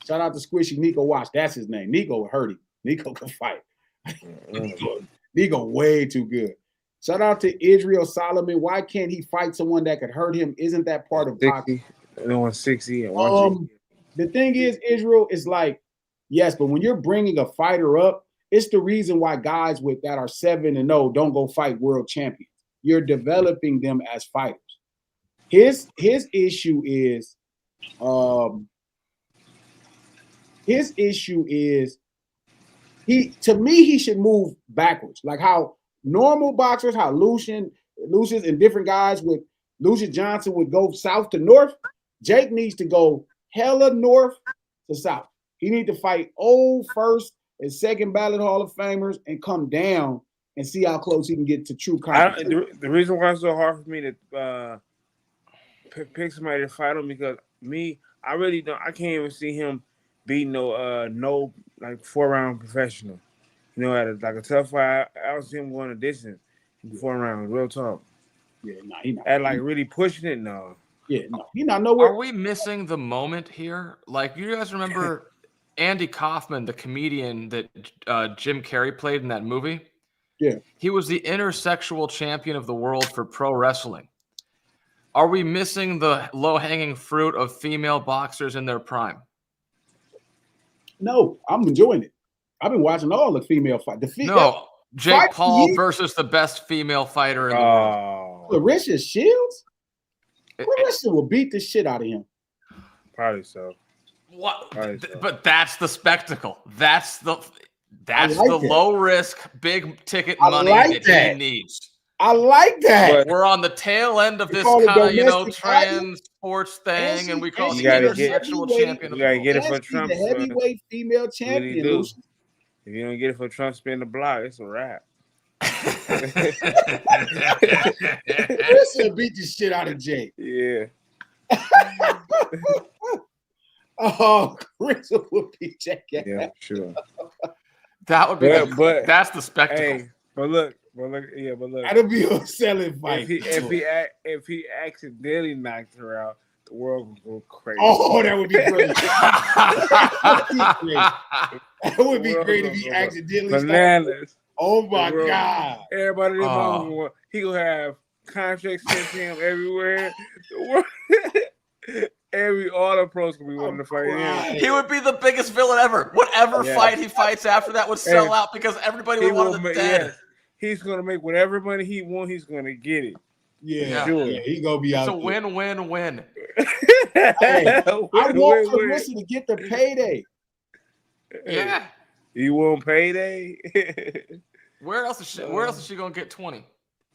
Shout out to Squishy Nico Watch. That's his name. Nico hurt him. Nico can fight. Nico way too good. Shout out to Israel Solomon. Why can't he fight someone that could hurt him? Isn't that part of boxing? 160 and 160. The thing is, Israel is like, yes, but when you're bringing a fighter up, it's the reason why guys that are 7-0 don't go fight world champions. You're developing them as fighters. His issue is, he should move backwards. Like how normal boxers, how Lucius and different guys with Lucius Johnson would go south to north. Jake needs to go hella north to south. He needs to fight old first and second ballot Hall of Famers and come down and see how close he can get to true competition. The reason why it's so hard for me to pick somebody to fight him because I really don't. I can't even see him beat no 4-round professional. You know, at a tough fight, I don't see him going a distance in 4 rounds. Real talk. Yeah, he not. At really pushing it, no. Yeah, no, he not nowhere. Are we missing the moment here? Like, you guys remember Andy Kaufman, the comedian that Jim Carrey played in that movie? Yeah. He was the intersexual champion of the world for pro wrestling. Are we missing the low-hanging fruit of female boxers in their prime? No, I'm enjoying it. I've been watching all the female fight. Jake Paul versus the best female fighter in the world. Clarissa Shields? Clarissa will beat the shit out of him. Probably so. What? But that's the spectacle. That's the low risk, big ticket money that he needs. I like that. But we're on the tail end of this kind of trans sports thing, and we call the intersexual champion. You gotta get it for Trump. The heavyweight female champion. If you don't get it for Trump, spin the block. It's a wrap. Chris will beat the shit out of Jake. Yeah. Chris will beat Jake. Yeah, sure. That would be. That's the spectacle. Hey, but look. That'll be a selling fight. If he accidentally knocks her out, the world would go crazy. Oh, that would be great. That would be great if he accidentally bananas. Oh my God! Everybody, he gonna have contracts sent to him everywhere. All the pros gonna be wanting to fight him. He would be the biggest villain ever. Whatever fight he fights after that would sell out because everybody would want him dead. Yes. He's gonna make whatever money he wants. He's gonna get it. Yeah, sure. Yeah, he's gonna be out. It's a win-win-win. I want Clarissa to get the payday. Yeah. You want payday? Where else is she gonna get 20?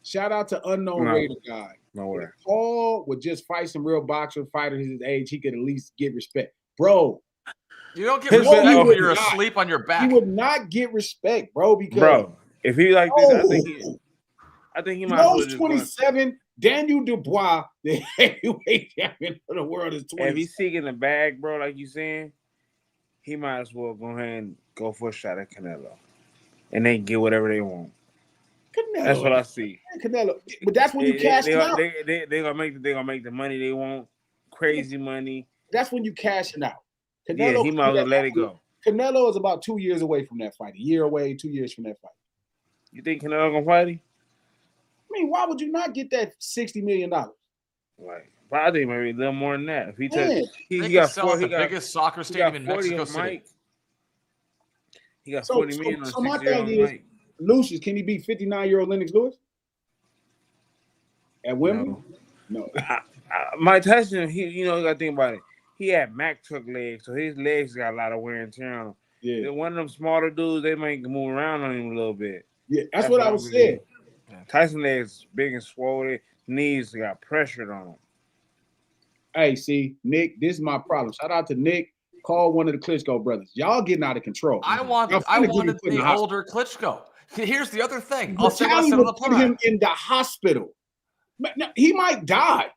Shout out to Unknown Raider guy. Nowhere. If Paul would just fight some real boxer fighters his age, he could at least get respect. Bro. You don't get respect when you're asleep on your back. He would not get respect, bro, because if he like this, I think he might as well just 27. Daniel Dubois, the heavyweight champion of the world, is 20. If he's seeking the bag, bro, like you saying, he might as well go ahead and go for a shot at Canelo, and they get whatever they want. Canelo. That's what I see. Canelo, but that's when you cash out. They gonna make the money they want crazy money. That's when you cashing out. Yeah, he might as well let it go. Canelo is about 2 years away from that fight. A year away, 2 years from that fight. You think Canelo gonna fight him? I mean, why would you not get that $60 million? Right. But I think maybe a little more than that. If he They he could got sell 40, at the biggest soccer stadium in Mexico City. He got 40 million on 60-year-old Mike. Lucius, can he beat 59-year-old Lennox Lewis at Wembley? No. Mike Tyson, you got to think about it. He had Mack truck legs, so his legs got a lot of wear and tear on them. Yeah. One of them smaller dudes, they might move around on him a little bit. Yeah, that's what I was saying. Tyson legs big and swollen, knees got pressured on them. Hey, see, Nick, this is my problem. Shout out to Nick. Call one of the Klitschko brothers. Y'all getting out of control. I wanted the older Klitschko. Here's the other thing. I'll say Cali would put him in the hospital. He might die.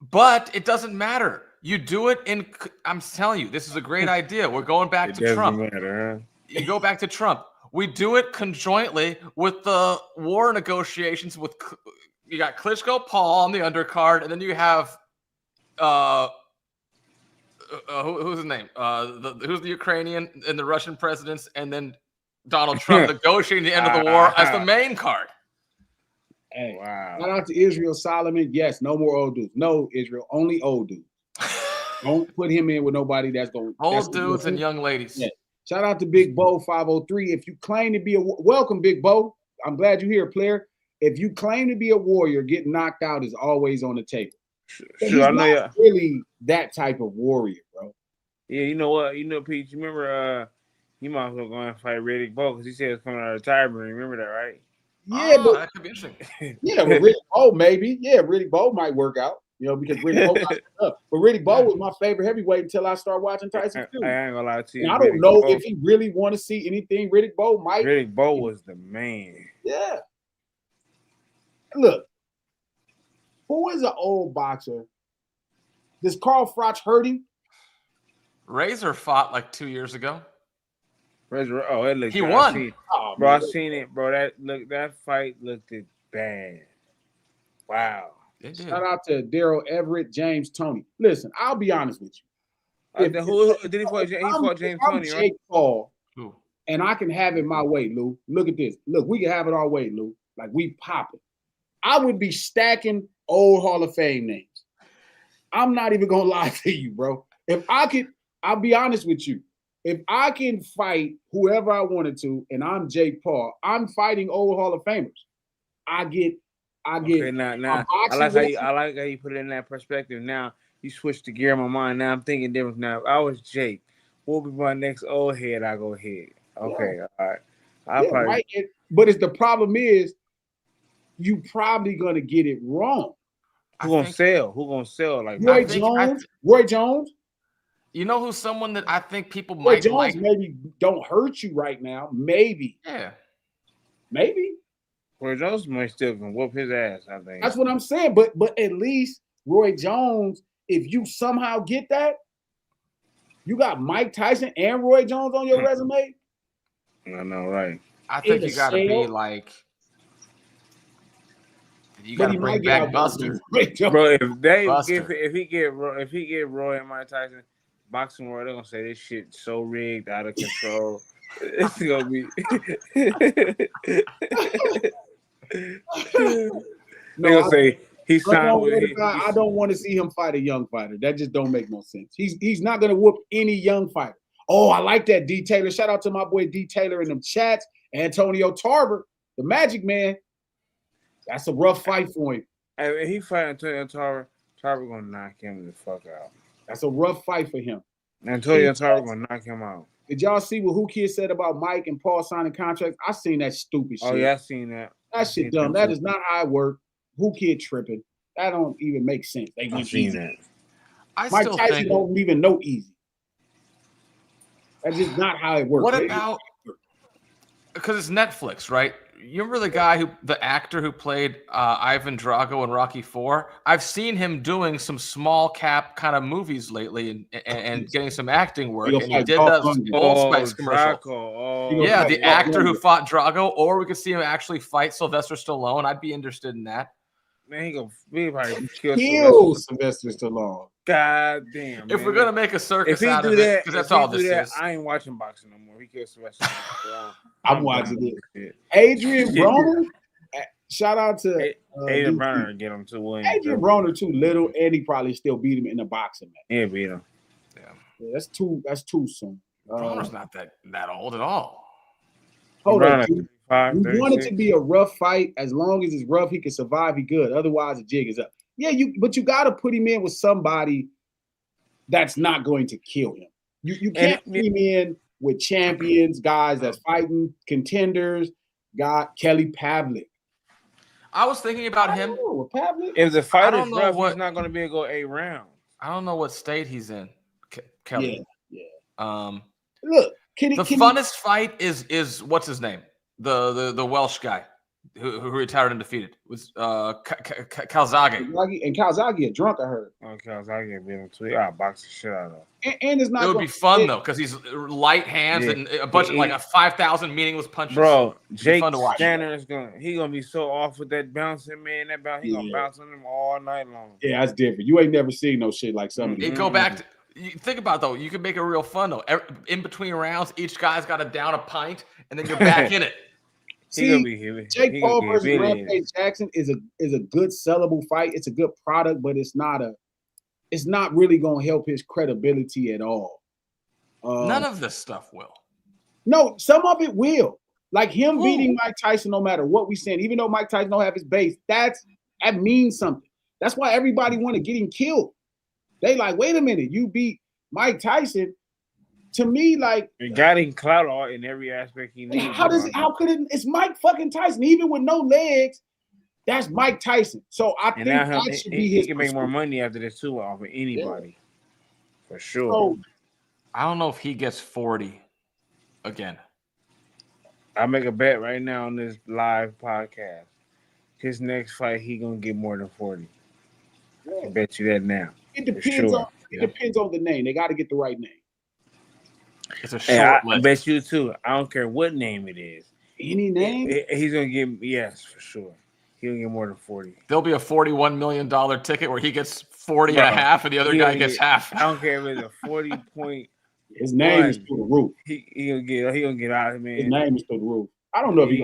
But it doesn't matter. You do it in. I'm telling you, this is a great idea. We're going back to Trump. Matter, huh? You go back to Trump. We do it conjointly with the war negotiations. You got Klitschko, Paul on the undercard, and then you have who's his name? Who's the Ukrainian and the Russian presidents, and then Donald Trump negotiating the end of the war as the main card. Hey, wow. Shout out to Israel Solomon. Yes, no more old dudes. No, Israel, only old dudes. Don't put him in with nobody that's going. Old dudes and young ladies. Yeah. Shout out to Big Bo 503. If you claim to be welcome, Big Bo. I'm glad you're here, player. If you claim to be a warrior, getting knocked out is always on the table. Sure, I know you're really that type of warrior, bro. Yeah, you know what? Pete, you remember he might as well go and fight Riddick Bowe because he said it's coming out of retirement. Remember that, right? Yeah, but that could be interesting. Yeah, but Riddick Bowe maybe. Yeah, Riddick Bowe might work out. Because Riddick Bowe got up. But Riddick Bowe was my favorite heavyweight until I started watching Tyson Fury. I ain't gonna lie to you. I don't know if he really want to see anything. Riddick Bowe might. Riddick Bowe was the man. Yeah. Look, who is an old boxer? Does Carl Froch hurt him? Razor fought like 2 years ago. Razor, it looked. He won. I seen it, bro. That fight looked bad. Wow. Shout out to Daryl Everett, James Toney. Listen, I'll be honest with you. Who did he fight? He fought James Toney, right? Jake Paul, and I can have it my way, Lou. Look at this. Look, we can have it our way, Lou. Like we popping. I would be stacking old Hall of Fame names. I'm not even gonna lie to you, bro. If I could, I'll be honest with you. If I can fight whoever I wanted to, and I'm Jake Paul, I'm fighting old Hall of Famers. I get. Okay, now I like how you put it in that perspective. Now you switched the gear in my mind. Now I'm thinking different. Now if I was Jake, what would be my next old head? I go ahead. Okay, all right. Right. But the problem is, you probably gonna get it wrong. Who gonna sell? Like Roy Jones. You know who's someone that I think people Roy might Jones like? Maybe don't hurt you right now. Maybe. Yeah. Maybe. Roy Jones might still can whoop his ass, I think. That's what I'm saying. But at least Roy Jones, if you somehow get that, you got Mike Tyson and Roy Jones on your resume. I know, right? I think you got to be like, you got to bring back Buster. Bro, if he get Roy and Mike Tyson boxing world, they're gonna say this shit so rigged, out of control. It's gonna be. They're gonna say he signed with. I don't want to see him fight a young fighter. That just don't make no sense. He's not gonna whoop any young fighter. Oh, I like that, D. Taylor. Shout out to my boy D. Taylor in them chats. Antonio Tarver, the Magic Man. That's a rough fight for him. Hey, he fight Antonio Tarver. Tarver gonna knock him the fuck out. That's a rough fight for him. Antonio Tarver gonna knock him out. Did y'all see what Who Kid said about Mike and Paul signing contracts? I seen that stupid shit. Oh yeah, I seen that. That shit dumb. That is not how it works. Who Kid tripping? That don't even make sense. They I seen that. Mike Tyson don't even know easy. That's just not how it works. What about? Because it's Netflix, right? You remember the actor who played Ivan Drago in Rocky IV? I've seen him doing some small cap kind of movies lately and getting some acting work. And he did that Old Spice commercial. Yeah, the actor who fought Drago, or we could see him actually fight Sylvester Stallone. I'd be interested in that. Man, he probably kill Sylvester Stallone. God damn. If man. we're gonna make a circus If he out do of it, that, because that's if he all do this that, is. I ain't watching boxing no more. He kills the rest of me. I'm watching done it. with shit. Adrian Broner. Shout out to Aiden DC. Broner get him to Williams. Adrian Broner too little, and he probably still beat him in a boxing match. Yeah, beat him. Yeah, that's too soon. Broner's not that old at all. Hold Broner up. like 35, You want it to 36. be a rough fight. As long as it's rough, he can survive. He good. Otherwise, the jig is up. Yeah, but you got to put him in with somebody that's not going to kill him. You can't put him in with champions, guys that's fighting contenders. Got Kelly Pavlik. I was thinking about him. Pavlik. If the fight is rough, what, he's not going to be able to go 8 rounds. I don't know what state he's in, Kelly. Yeah. Look, funnest fight is what's his name? The Welsh guy who retired undefeated was Calzaghe. And Calzaghe a drunk, I heard. Oh, Calzaghe beat him too. I'll box the shit out of him. And it's not. It would be fun though, because he's light hands and a bunch of like a 5,000 meaningless punches. Bro, Jake Stanner is gonna be so off with that bouncing, man. That bounce, he gonna bounce on him all night long. Yeah, that's different. You ain't never seen no shit like some of these. Go back to. You think about it, though, you can make it real fun though. In between rounds, each guy's got to down a pint, and then you're back in it. See, Jake Paul versus Rampage Jackson is a good sellable fight. It's a good product, but it's not really gonna help his credibility at all. None of this stuff will. No, some of it will. Like him beating Mike Tyson, no matter what we saying, even though Mike Tyson don't have his base, that means something. That's why everybody want to get him killed. They like, wait a minute, you beat Mike Tyson. To me, like, you got him clout in every aspect he needs. How could it? It's Mike fucking Tyson, even with no legs. That's Mike Tyson. So I think that should be his. He can make more money after this too off of anybody, for sure. So, I don't know if he gets 40 again. I make a bet right now on this live podcast. His next fight, he gonna get more than 40. I bet you that now. It depends on the name. They got to get the right name. It's a short list. I bet you too. I don't care what name it is. Any name? He's gonna get for sure. He'll get more than 40. There'll be a $41 million ticket where he gets 40 and a half, and the other guy gets half. I don't care if it's a 40 point. His name is through the roof. He gonna get out, man. His name is through the roof. I don't know if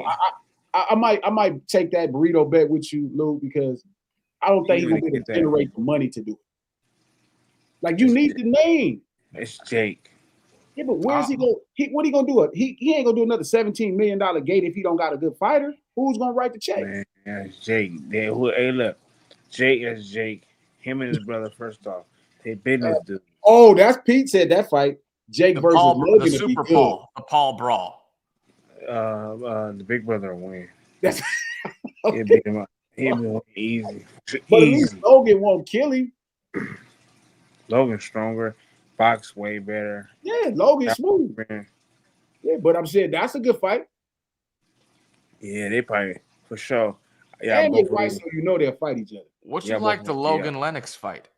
I might take that burrito bet with you, Lou, because I don't think he's gonna be able to generate the money to do it. Like, you need the name. It's Jake. Yeah, but where's he go? What he gonna do? He ain't gonna do another $17 million gate if he don't got a good fighter. Who's gonna write the check? Man, it's Jake. Hey, look, Jake is Jake. Him and his brother. First off, they business dude. Oh, that's Pete said that fight. Jake versus Logan. The Super Paul. The Paul brawl. The big brother will win. That's He'll beat him up. He'll win easy. But at least Logan won't kill him. Logan's stronger. Box way better. Yeah, Logan's smooth. Man. Yeah, but I'm saying that's a good fight. Yeah, they probably for sure. Yeah, and they're white, so you know they'll fight each other. What's you like the Logan Lennox fight?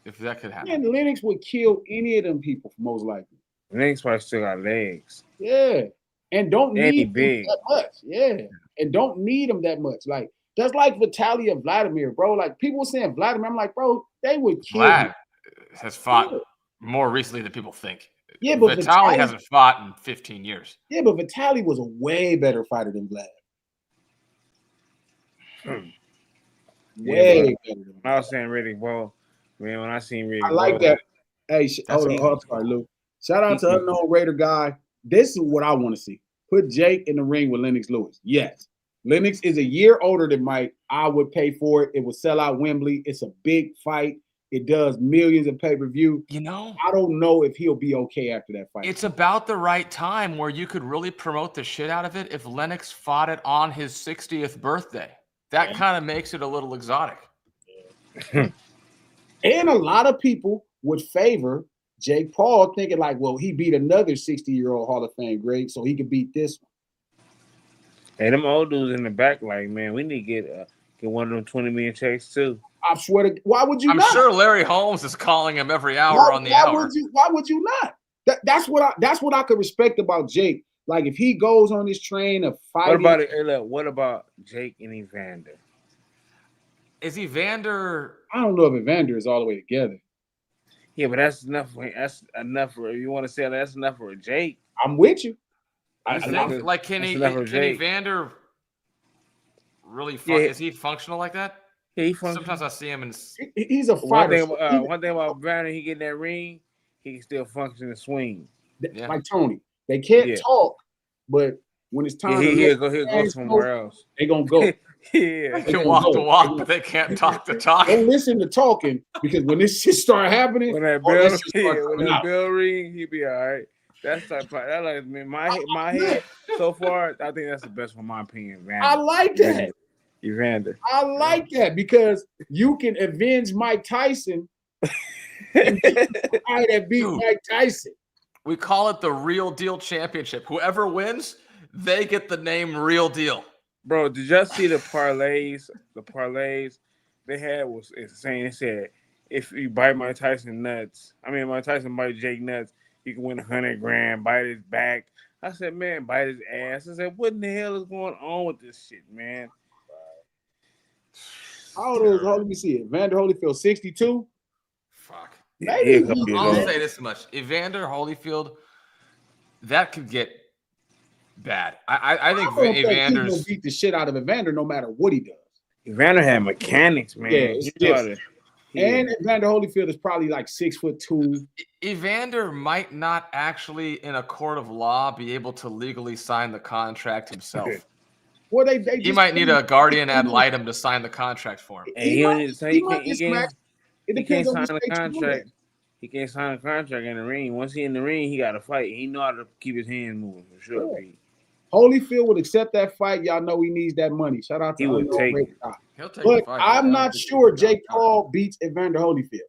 If that could happen. Yeah, Lennox would kill any of them people most likely. Lennox probably still got legs. Yeah, and don't need big that much. Yeah, and don't need them that much. Like that's like Vitaly or Vladimir, bro. Like people were saying Vladimir. I'm like, bro, they would kill. Vlad has fought more recently than people think. Yeah, but Vitaly hasn't fought in 15 years. Yeah, but Vitaly was a way better fighter than Vlad. Way better than Vlad. I was saying Riddick, bro. Man, when I seen Riddick, I like that. Hey, hold on, sorry, Lou. Shout out to Unknown Raider guy. This is what I want to see. Put Jake in the ring with Lennox Lewis. Yes. Lennox is a year older than Mike. I would pay for it. It would sell out Wembley. It's a big fight. It does millions of pay-per-view. You know, I don't know if he'll be okay after that fight. It's about the right time where you could really promote the shit out of it if Lennox fought it on his 60th birthday. That kind of makes it a little exotic. And a lot of people would favor Jake Paul, thinking like, well, he beat another 60-year-old Hall of Fame great, so he could beat this one. Hey, them old dudes in the back, like, man, we need to get one of them 20 million checks too. I swear to, why would you? I'm not? sure Larry Holmes is calling him every hour on the hour. Why would you not? That's what I could respect about Jake. Like if he goes on this train of fighting. What about Jake and Evander? Is Evander? I don't know if Evander is all the way together. Yeah, but that's enough. That's enough for. If you want to say that's enough for a Jake. I'm with you. You think like can Jake. Evander really Yeah, is he functional like that? yeah, he Sometimes functions. I see him in. He's a fighter. One thing about Brandon, he get in that ring, he can still function and swing. Yeah. Like Tony, they can't talk, but when it's time to he'll go somewhere else. They gonna go. Yeah, They can walk the walk, but they can't talk the talk. Don't listen to talking because when this shit start happening, when that bell ring, he be all right. That's type of, that like my head so far. I think that's the best one, in my opinion. Evander. I like that. Evander. I like that because you can avenge Mike Tyson. And the guy that beat Mike Tyson. We call it the Real Deal Championship. Whoever wins, they get the name Real Deal. Bro, did y'all see the parlays? The parlays they had was insane. It said if you bite Mike Tyson nuts, Mike Tyson bite Jake nuts, you can win $100 grand. Bite his back. I said, man, bite his ass. I said, what in the hell is going on with this shit, man? How old is? Let me see it. Evander Holyfield, 62. Fuck. Maybe I'll say this much: Evander Holyfield, that could get bad. I think Evander's gonna beat the shit out of Evander no matter what he does. Evander had mechanics, man. Yeah, and Evander Holyfield is probably like 6'2". Evander might not actually, in a court of law, be able to legally sign the contract himself. Well, he might need a guardian ad litem to sign the contract for him. And he can't sign the contract. He can't sign a contract in the ring. Once he in the ring, he got to fight. He know how to keep his hands moving for sure. Yeah. Holyfield would accept that fight. Y'all know he needs that money. Shout out to he would take it. He'll take but the fight. I'm not sure Jake Paul beats Evander Holyfield.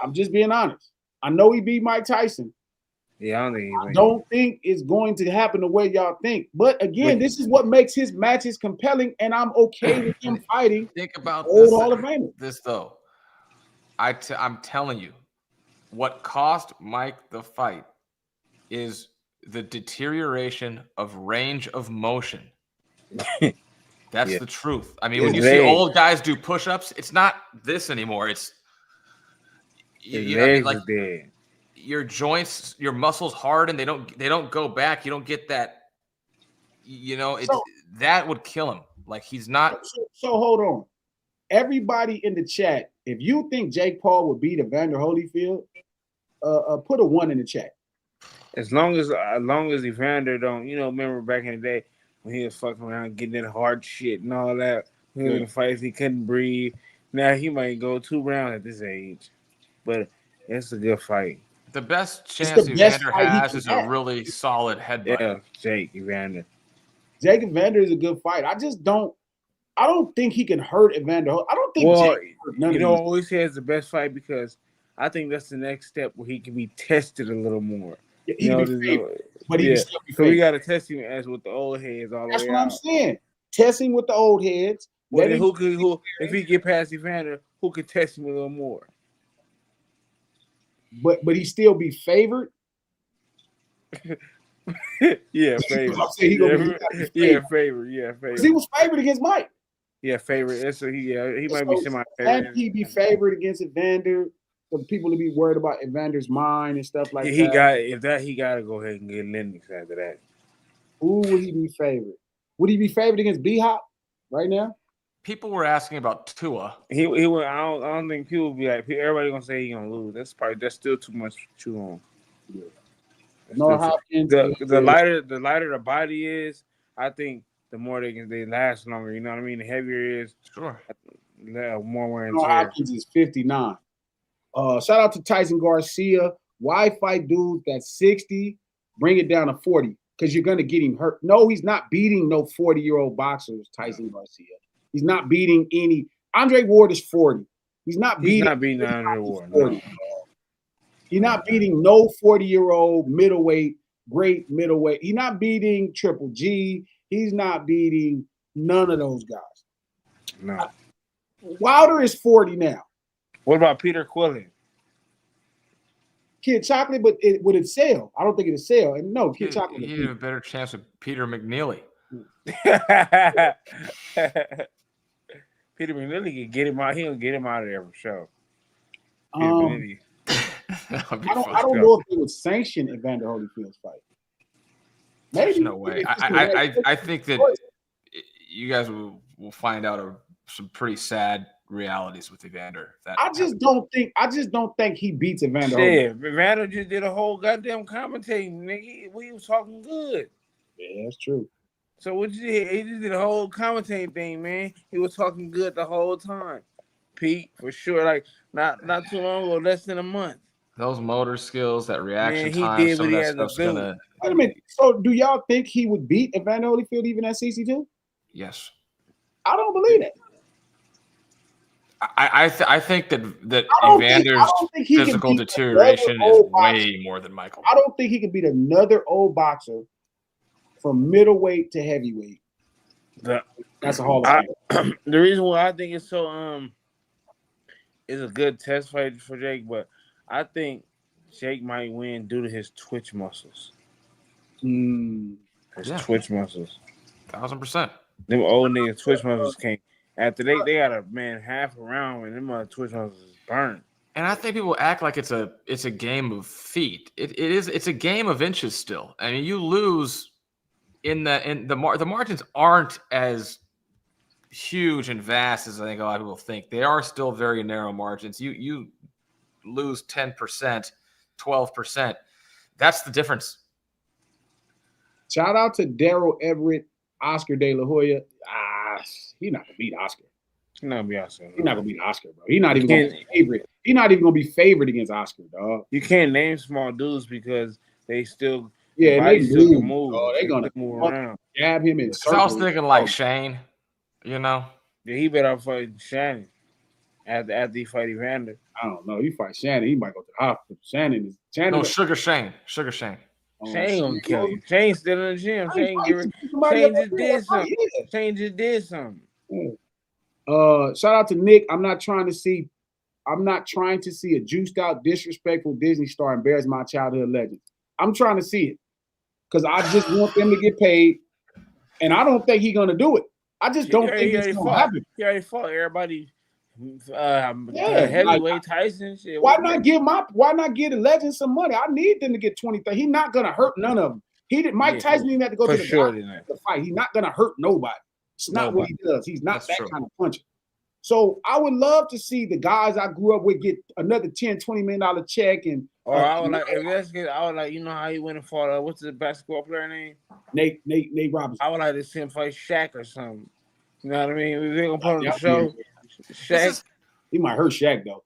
I'm just being honest. I know he beat Mike Tyson. Yeah, I don't think it's going to happen the way y'all think. But again, this is what makes his matches compelling, and I'm okay with him fighting. Think about old Hall of Famer. This though. I'm telling you, what cost Mike the fight is the deterioration of range of motion. That's the truth. I mean, when you see old guys do push-ups, it's not this anymore. It's your joints, your muscles harden. They don't go back. You don't get that. That would kill him. Like he's not. So hold on. Everybody in the chat, if you think Jake Paul would beat Evander Holyfield, put a 1 in the chat. As long as Evander don't, remember back in the day when he was fucking around getting that hard shit and all that. He was in the fights, he couldn't breathe. Now he might go 2 rounds at this age, but it's a good fight. The best chance Evander has is a really solid headbutt. Yeah, Jake Evander. Jake Evander is a good fight. I don't think he can hurt Evander. I don't think Jake can hurt always says the best fight because I think that's the next step where he can be tested a little more. But he so we got to test him as with the old heads all the way. That's what I'm saying. Testing with the old heads. Well, who if he get past Evander, who could test him a little more? But he still be favored. Yeah, favorite. Favorite. Yeah, favorite. He was favored against Mike. Yeah, favorite. He might be semi-favorite. He be favored against Evander. For people to be worried about Evander's mind and stuff like that. He got to go ahead and get Lennox after that. Who would he be favored? Would he be favored against B-Hop right now? People were asking about Tua. He would. I don't think people would be like. Everybody gonna say he gonna lose. That's still too much to chew on. Yeah. The lighter the body is, I think the more they last longer. You know what I mean? The heavier it is, sure. More wear and tear. Hopkins is 59. Shout out to Tyson Garcia. Why fight dudes that's 60? Bring it down to 40 because you're gonna get him hurt. No, he's not beating no 40-year-old boxers. Tyson Garcia. He's not beating any. Andre Ward is 40. He's not beating Andre Ward. No. He's not beating no 40-year-old great middleweight. He's not beating Triple G. He's not beating none of those guys. No. Wilder is 40 now. What about Peter Quillen? Kid Chocolate, but would it sell? I don't think it'll sell. And no, Kid Chocolate. He had a better chance with Peter McNeely. Peter McNeely can get him out. He'll get him out of there for sure. Really. That would be I fun. don't know if they would sanction Evander Holyfield's fight. There's Maybe. no way. If it's the right I think that choice. you guys will find out some pretty sad realities with Evander. I just don't think he beats Evander Holyfield. Shit, Evander just did a whole goddamn commentating, nigga. We was talking good. Yeah, that's true. So what you did? He just did a whole commentating thing, man. He was talking good the whole time. Pete, for sure. Like not too long ago, less than a month. Those motor skills, that reaction Man, he time, did some what of he that had to stuff's do. gonna. Wait a minute. So do y'all think he would beat Evander Holyfield even at 62? Yes. I don't believe that. I think that I don't Evander's think he can physical beat deterioration another is old boxer. way more than Michael. I don't think he can beat another old boxer from middleweight to heavyweight. That's a Hall of Fame. The reason why I think it's so is a good test fight for Jake, but I think Jake might win due to his twitch muscles. His twitch muscles. 1000%. Them old niggas twitch muscles can't. After they got a man half around and them other twitch muscles is burned. And I think people act like it's a game of feet. It's a game of inches still. I mean, you lose the margins aren't as huge and vast as I think a lot of people think. They are still very narrow margins. You lose 10%, 12%. That's the difference. Shout out to Daryl Everett, Oscar De La Hoya. He's not gonna beat Oscar. He's not gonna be Oscar. He's not gonna beat Oscar, bro. He's not even gonna be favorite. He's not even gonna be favored against Oscar, dog. You can't name small dudes because they still they still move. can move. They're gonna move around. Jab him and I was thinking like Shane, you know. Yeah, he better fight Shannon after he fight Evander. I don't know. He fight Shannon, he might go to the hospital. Shannon. No, Sugar Shane. Shane gonna kill you. Shane's still in the gym. Shane just did something. Shane just did something. Shout out to Nick. I'm not trying to see a juiced out, disrespectful Disney star embarrass my childhood legends. I'm trying to see it because I just want them to get paid, and I don't think he's gonna do it. I just don't think it's gonna happen. He already fought everybody. Heavyweight Tyson. Shit. Why not give the legends some money? I need them to get 20. He's not gonna hurt none of them. Mike Tyson didn't have to go to the fight. He's not gonna hurt nobody. It's not what he does. He's not that kind of puncher. So I would love to see the guys I grew up with get another $10, $20 million check. And I would like, you know how he went and fought. What's the basketball player name? Nate Robinson. I would like to see him fight Shaq or something. You know what I mean? We're gonna put on the show. Shaq. He might hurt Shaq though.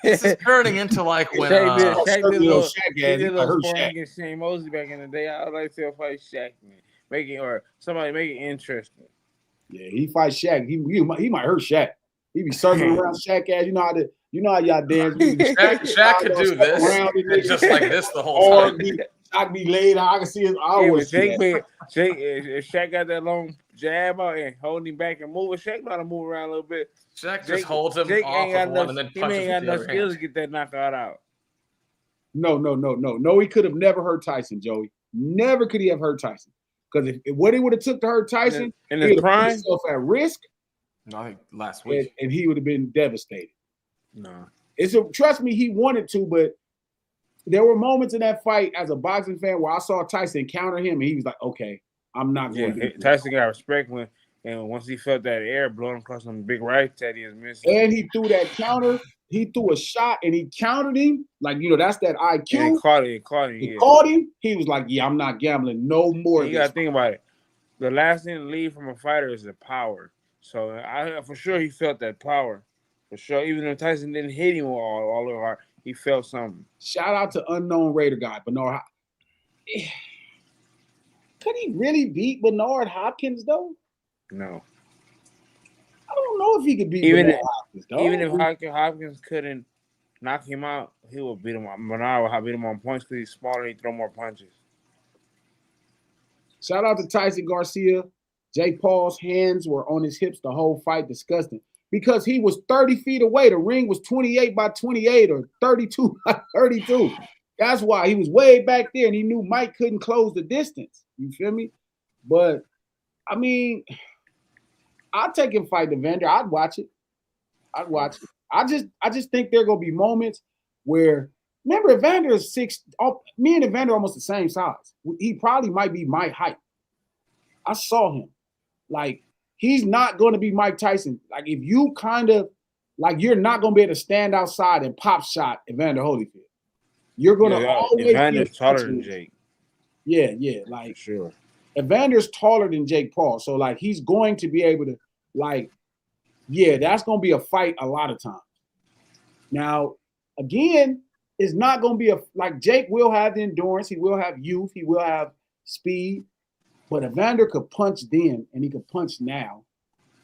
This is turning into like when Shaq did a little sparring against Shane Mosley back in the day. I would like to see him fight Shaq, man. Somebody make it interesting. Yeah, he fights Shaq. He might hurt Shaq. He be circling around Shaq ass. You know how y'all dance. Shaq could do this just like this the whole time. I be laid out. I can see his hours. If Shaq got that long jab out and holding him back and moving, Shaq know how to move around a little bit. Shaq just holds him off of one and then punches with the other hand. He ain't got enough skills to get that knockout out. No. He could have never hurt Tyson, Joey. Never could he have hurt Tyson. Because if what he would have took to hurt Tyson, in his prime, put himself at risk. No, I think last week, and he would have been devastated. No, trust me, he wanted to, but there were moments in that fight as a boxing fan where I saw Tyson counter him, and he was like, "Okay, I'm not going to." Tyson got respect once he felt that air blowing across some big rights that he was missing, and he threw that counter. He threw a shot and he countered him. Like, that's that IQ. And he caught him. He was like, yeah, I'm not gambling no more. You got to think about it. The last thing to leave from a fighter is the power. So for sure he felt that power. For sure. Even if Tyson didn't hit him all over hard, he felt something. Shout out to unknown Raider guy, Bernard. Could he really beat Bernard Hopkins, though? No. I don't know if he could beat Bernard Hopkins, though. Even if Hopkins couldn't knock him out, he would beat him. Bernard would beat him on points because he's smaller and he throw more punches. Shout out to Tyson Garcia. Jake Paul's hands were on his hips the whole fight. Disgusting. Because he was 30 feet away. The ring was 28 by 28 or 32 by 32. That's why he was way back there and he knew Mike couldn't close the distance. You feel me? But, I mean, I'd take him fight Evander. I'd watch it. I just think there are gonna be moments where remember Evander is 6. Me and Evander are almost the same size. He probably might be my height. I saw him. Like he's not going to be Mike Tyson. Like if you kind of like you're not going to be able to stand outside and pop shot Evander Holyfield. You're going to always Evander's taller than Jake. Yeah, like for sure. Evander's taller than Jake Paul, so like he's going to be able to like, yeah, that's going to be a fight a lot of times. Now, again, it's not going to be like Jake will have the endurance, he will have youth, he will have speed, but Evander could punch then and he could punch now,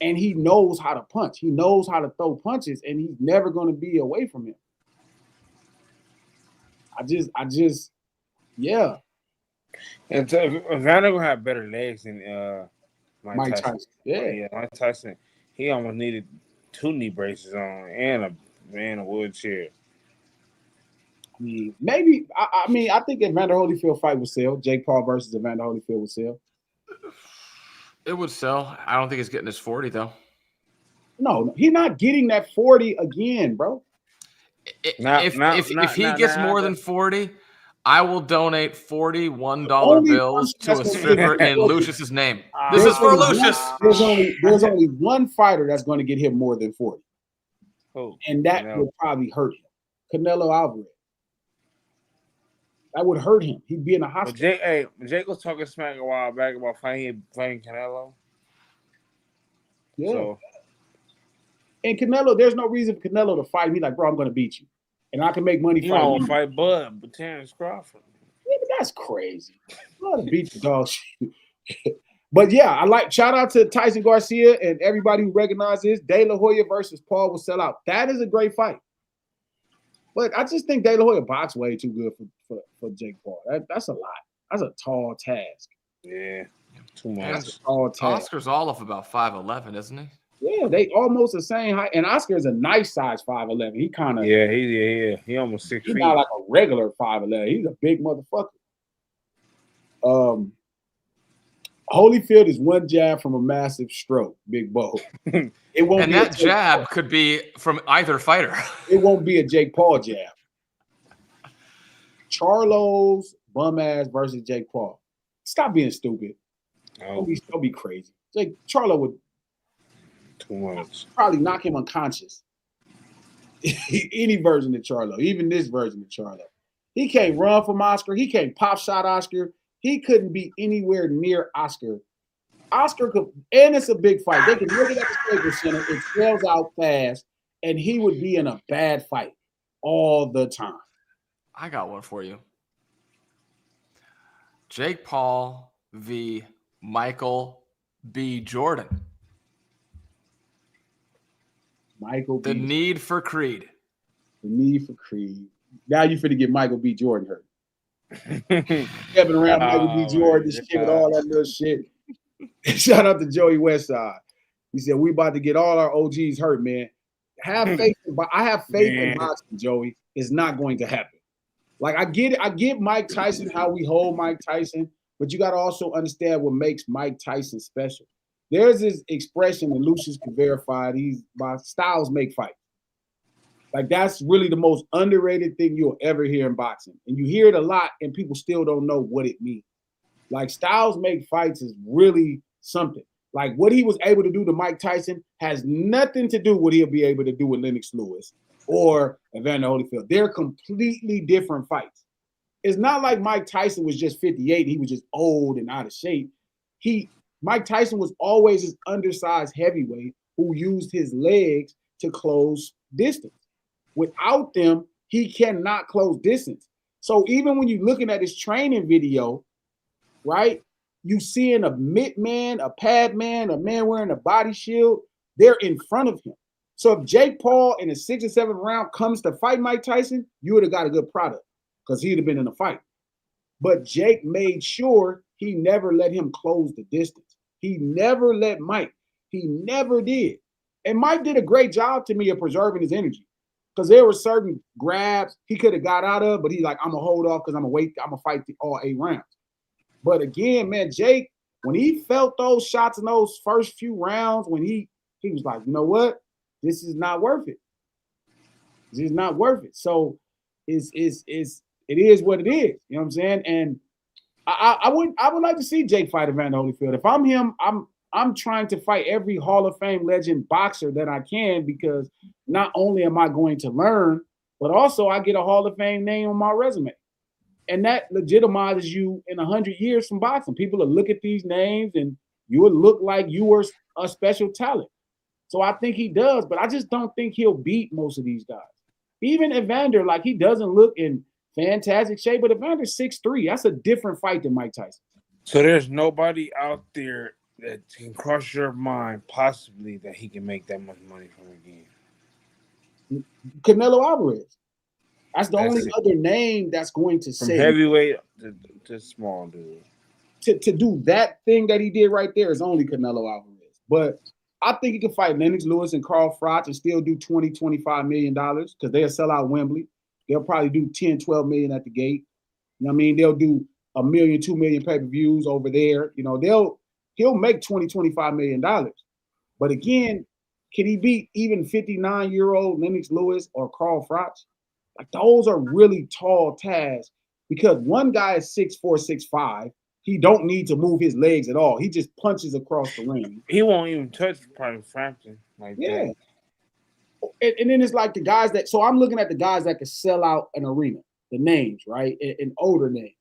and he knows how to punch. He knows how to throw punches, and he's never going to be away from him. I just, yeah. And Evander gonna have better legs than Mike Tyson. Yeah, Mike Tyson. He almost needed 2 knee braces on and a wheelchair. Maybe I mean I think Evander Holyfield fight would sell. Jake Paul versus Evander Holyfield would sell. It would sell. I don't think he's getting his 40 though. No, he's not getting that 40 again, bro. If he gets more than 40, I will donate $41 bills to a stripper in Lucius's name. This is for Lucius. There's only one fighter that's going to get him more than 40. Oh, and that would probably hurt him. Canelo Alvarez. That would hurt him. He'd be in a hospital. Jake was talking smack a while back about fighting Canelo. Yeah. So, and Canelo, there's no reason for Canelo to fight me. Like, bro, I'm going to beat you. And I can make money fighting you. You fight Bud, but Terrence Crawford. Yeah, but that's crazy. I'm going to beat the dog shit. But yeah, shout out to Tyson Garcia and everybody who recognizes this. De La Hoya versus Paul will sell out. That is a great fight. But I just think De La Hoya boxed way too good for Jake Paul. That's a lot. That's a tall task. Yeah, too much. That's a tall task. Oscar's all of about 5'11", isn't he? Yeah, they almost the same height. And Oscar is a nice size 5'11". He kind of he almost 6 feet. He's not like a regular 5'11". He's a big motherfucker. Holyfield is one jab from a massive stroke, Big Bo. It won't. And that jab could be from either fighter. It won't be a Jake Paul jab. Charlo's bum ass versus Jake Paul. Stop being stupid. Oh. Don't be crazy. Charlo would too much. Probably knock him unconscious. Any version of Charlo, even this version of Charlo. He can't run from Oscar. He can't pop shot Oscar. He couldn't be anywhere near Oscar. Oscar could, and it's a big fight. They can look at the Staples Center. It sells out fast, and he would be in a bad fight all the time. I got one for you. Jake Paul v. Michael B. Jordan. The need for Creed. The need for Creed. Now you finna get Michael B. Jordan hurt. Stepping around Michael B. Jordan, shit with all that little shit. Shout out to Joey Westside. He said, we about to get all our OGs hurt, man. Have faith. I have faith in boxing, Joey. It's not going to happen. Like, I get it. I get Mike Tyson, how we hold Mike Tyson, but you got to also understand what makes Mike Tyson special. There's this expression, and Lucius can verify it. My styles make fights. Like, that's really the most underrated thing you'll ever hear in boxing. And you hear it a lot, and people still don't know what it means. Like, styles make fights is really something. Like, what he was able to do to Mike Tyson has nothing to do with what he'll be able to do with Lennox Lewis or Evander Holyfield. They're completely different fights. It's not like Mike Tyson was just 58. He was just old and out of shape. Mike Tyson was always this undersized heavyweight who used his legs to close distance. Without them, he cannot close distance. So even when you're looking at his training video, right, you seeing a mid man, a pad man, a man wearing a body shield, they're in front of him. So if Jake Paul in the 6th or 7th round comes to fight Mike Tyson, you would have got a good product because he'd have been in a fight. But Jake made sure he never let him close the distance. He never let Mike. He never did. And Mike did a great job to me of preserving his energy because there were certain grabs he could have got out of, but he's like, I'm going to hold off because I'm going to fight all 8 rounds. But again, man, Jake, when he felt those shots in those first few rounds, when he was like, you know what? This is not worth it. It's just not worth it. So it is what it is. You know what I'm saying? And I would like to see Jake fight Evander Holyfield. If I'm him, I'm trying to fight every Hall of Fame legend boxer that I can, because not only am I going to learn, but also I get a Hall of Fame name on my resume. And that legitimizes you in 100 years from boxing. People will look at these names and you would look like you were a special talent. So I think he does, but I just don't think he'll beat most of these guys. Even Evander, like, he doesn't look in fantastic shape, but Evander's 6'3". That's a different fight than Mike Tyson. So there's nobody out there that can cross your mind possibly that he can make that much money from again. Canelo Alvarez. That's the That's only it. other name that's going to From say heavyweight to small dude. to do that thing that he did right there is only Canelo Alvarez. But I think he can fight Lennox Lewis and Carl Froch and still do $20-25 million, because they'll sell out Wembley. They'll probably do 10-12 million at the gate. You know what I mean? They'll do 1 million, 2 million pay-per-views over there. You know, he'll make $20-25 million. But again, can he beat even 59-year-old Lennox Lewis or Carl Froch? Like, those are really tall tasks, because one guy is 6'4", 6'5". He don't need to move his legs at all. He just punches across the ring. He won't even touch probably Frampton like that. And then it's like the guys that, so I'm looking at the guys that can sell out an arena, the names, right? And older names.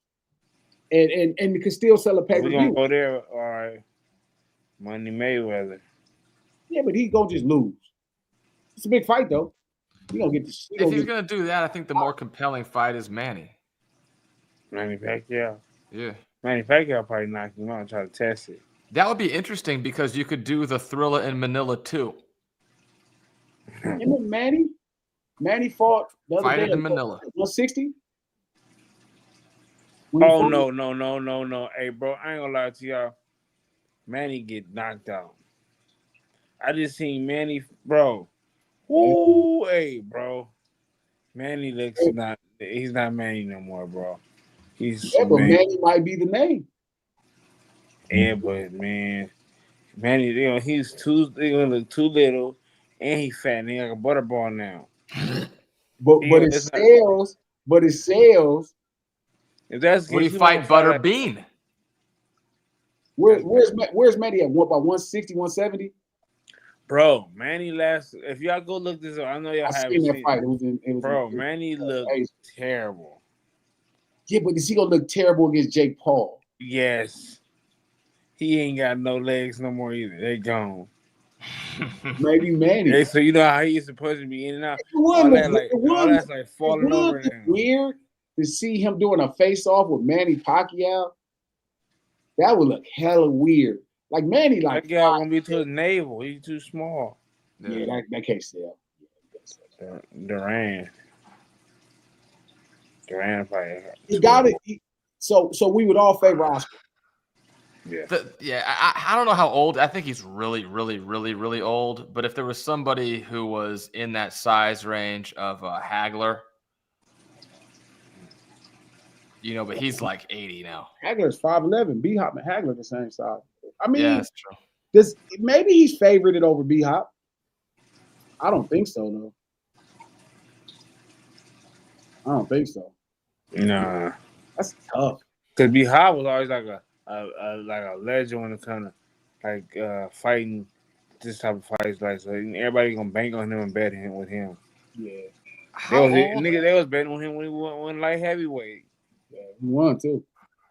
And you can still sell a pay-per-view. We're going to go there, all right. Money Mayweather. Yeah, but he's going to just lose. It's a big fight, though. You're going to get the shit. If he's going to do that, I think the more compelling fight is Manny. Manny Pacquiao. Yeah. Manny Pacquiao probably knock him out and try to test it. That would be interesting, because you could do the Thriller in Manila too. And then Manny fought the other day in Manila. 160. Oh, no. Hey, bro, I ain't going to lie to y'all. Manny get knocked out. I just seen Manny, bro. Ooh, hey, bro. Manny looks he's not Manny no more, bro. But Manny might be the name. Yeah, but man, Manny, he's gonna look too little, and he's fat, and he's like a butterball now. But it sells. But it sells. If that's what do you fight Butterbean? Where's Manny at? What, about 160, 170? Bro, Manny if y'all go look this up, I know y'all haven't seen fight. Bro, Manny looked terrible. Yeah, but is he gonna look terrible against Jake Paul? Yes. He ain't got no legs no more either. They gone. Maybe Manny. Hey, so you know how he's supposed to be in and out? All that's like falling over now. Weird to see him doing a face-off with Manny Pacquiao. That would look hella weird. Like Manny, like that guy won't be to his navel. He's too small. Yeah, that can't sell. Duran fight. He got it. So we would all favor Oscar. Yeah. I don't know how old. I think he's really, really, really, really old. But if there was somebody who was in that size range of Hagler, but he's like 80 now. Hagler's 5'11". B-Hop and Hagler the same size. I mean, yeah, that's true. Maybe he's favorited over B-Hop. I don't think so, though. I don't think so. Nah, that's tough. Cause B-Hop was always like a legend when it kind of like fighting this type of fights. Like, so everybody gonna bank on him and bet him with him. Yeah, they was betting on him when he won light heavyweight. Yeah, he won too.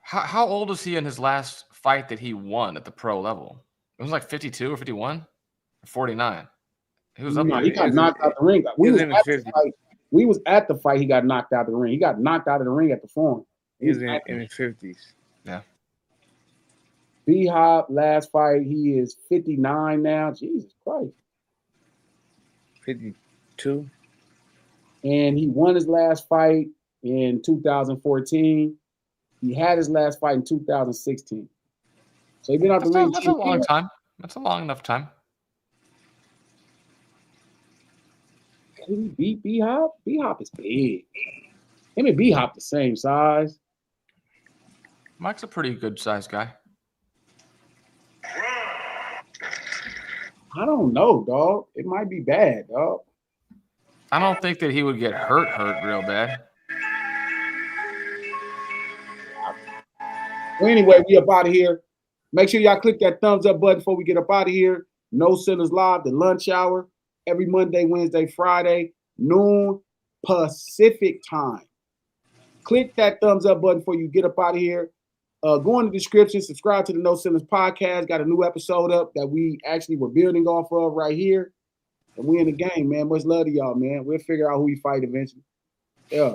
How old is he in his last fight that he won at the pro level? It was like 52 or 51 or 49. He was up there. He got knocked out the ring. We was at the fight. He got knocked out of the ring. He got knocked out of the ring at the Forum. He was in his 50s. Yeah. B-Hop, last fight, he is 59 now. Jesus Christ. 52. And he won his last fight in 2014. He had his last fight in 2016. So he's been out the ring. That's a long time. That's a long enough time. Did he beat B-Hop? B-Hop is big. Him and B-Hop the same size. Mike's a pretty good sized guy. I don't know, dog. It might be bad, dog. I don't think that he would get hurt real bad. Well, anyway, we up out of here. Make sure y'all click that thumbs up button before we get up out of here. No Sinners Live, the lunch hour, every Monday, Wednesday, Friday, noon Pacific time. Click that thumbs up button before you get up out of here. Go in the description, subscribe to the No Sinners podcast. Got a new episode up that we actually were building off of right here. And we in the game, man. Much love to y'all, man. We'll figure out who we fight eventually. Yeah.